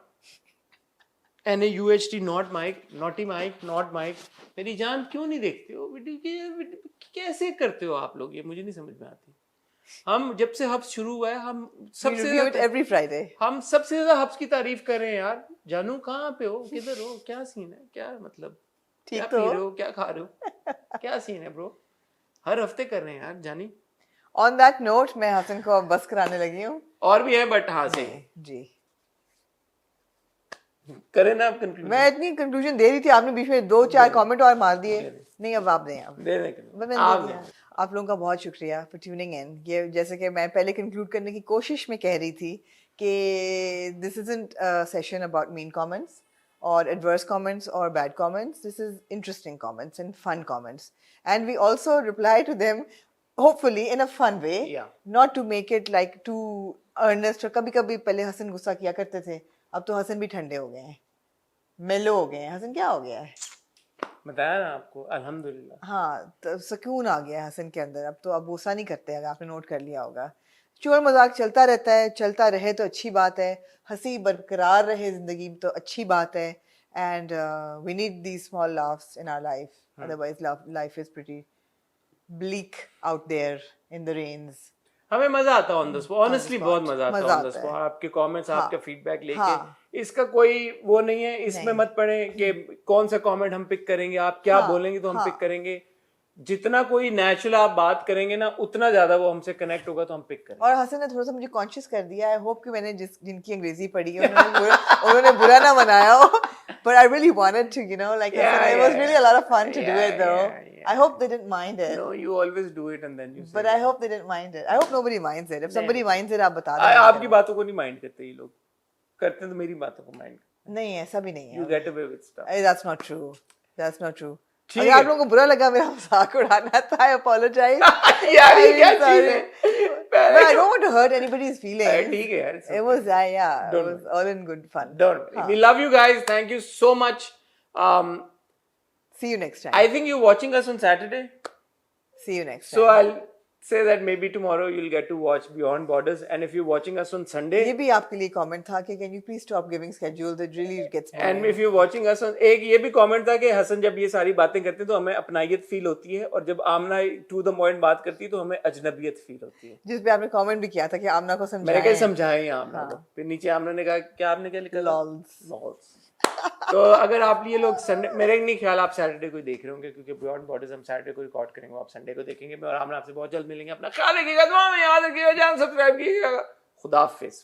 NAUHT नॉट माइक मेरी जान क्यों नहीं देखते हो वीडियो? कैसे करते हो आप लोग? ये मुझे नहीं समझ में आती। हम जब से हब्स शुरू हुआ है हम सबसे every Friday. हम सबसे ज्यादा हब्स की तारीफ कर रहे हैं यार। जानू कहाँ पे हो, किधर हो, क्या सीन है, क्या मतलब, ठीक क्या तो पी रहे हो, क्या खा रहे हो, क्या सीन है ब्रो? हर हफ्ते कर रहे हैं यार जानी। On that note, मैं हसन को अब बस कराने लगी हूँ। और भी है बट हाँ से जी करें ना आप कंक्लूजन। मैं इतनी कंक्लूजन दे रही थी, आपने बीच में 2-4 कमेंट और मार दिए। नहीं, अब आप दें। अब दे आप लोगों का बहुत शुक्रिया फॉर ट्यूनिंग इन। ये जैसे कि मैं पहले कंक्लूड करने की कोशिश में कह रही थी कि this isn't a session about mean comments. or adverse comments or bad comments. This is interesting comments and fun comments. And we also reply to them, hopefully in a fun way, Yeah. not to make it like too earnest. और कभी-कभी पहले हसन गुस्सा किया करते थे, अब तो हसन भी ठंडे हो गए हैं, मेलो हो गए हैं. हसन क्या हो गया है? बताया ना आपको, अल्हम्दुलिल्लाह. हाँ, तो सुकून आ गया है हसन के अंदर. अब तो अब गुस्सा नहीं करते, अगर आपने नोट कर लिया होगा. चोर मजाक चलता रहता है, चलता रहे तो अच्छी बात है. हंसी बरकरार रहे जिंदगी में तो अच्छी बात है. And we need these small laughs in our life. Otherwise life is pretty bleak out there in the rains. हमें मजा आता है ऑन द स्पॉट, ऑनेस्टली बहुत मजा आता है ऑन द स्पॉट. आपके कमेंट्स, आपका फीडबैक लेके, इसका कोई वो नहीं है. इसमें मत पड़े कि कौन सा कमेंट हम पिक करेंगे, आप क्या बोलेंगे तो हम पिक करेंगे. जितना कोई नेचुरल आप बात करेंगे ना, उतना ज्यादा वो हमसे कनेक्ट होगा तो हम पिक करेंगे. और हसन ने थोड़ा सा मुझे कॉन्शियस कर दिया. आई होप कि मैंने जिनकी अंग्रेजी पढ़ी है उन्होंने बुरा ना मनाया हो. But I really wanted to, like it was really a lot of fun to do it though. I hope they didn't mind it. No, you always do it and then you say. But I hope they didn't mind it. I hope nobody minds it. If somebody minds it, आप बता देना. आपकी बातों को नहीं mind करते ये लोग, करते हैं तो मेरी बातों को माइंड. नहीं, ऐसा भी नहीं है. You get away with stuff. That's not true. That's not true. अगर आप लोगों को बुरा लगा मेरा मजाक उड़ाना था, I apologize. यार ये क्या चीज है? But I don't want to hurt anybody's feelings. ठीक है यार. It was it was all in good fun. Don't. We love you guys. Thank you so much. See you next time. I think you're watching us on Saturday. See you next time. So I'll say that maybe tomorrow you'll get to watch Beyond Borders, and if you're watching us on Sunday. ये भी आपके लिए comment था कि can you please stop giving schedules? It really gets boring. And if you're watching us on, एक ये भी comment था कि हसन जब ये सारी बातें करते हैं तो हमें अपनायत फील होती है, और जब आमना to the point बात करती है तो हमें अजनबियत फील होती है. जिस पे आपने comment भी किया था कि आमना को समझाएं. मैंने क्या समझाएं आमना को. फिर नीचे आमना ने कहा, क्या आपने क्या लिखा? Lols. तो अगर आप ये लोग संडे, मेरे नहीं ख्याल आप सैटरडे को देख रहे होंगे, क्योंकि बियॉन्ड बॉर्डर्स हम सैटरडे को रिकॉर्ड करेंगे, आप संडे को देखेंगे. और हम आपसे बहुत जल्द मिलेंगे. अपना ख्याल रखिएगा, दुआ में याद रखिएगा, जान सब्सक्राइब कीजिएगा. खुदा हाफिज़.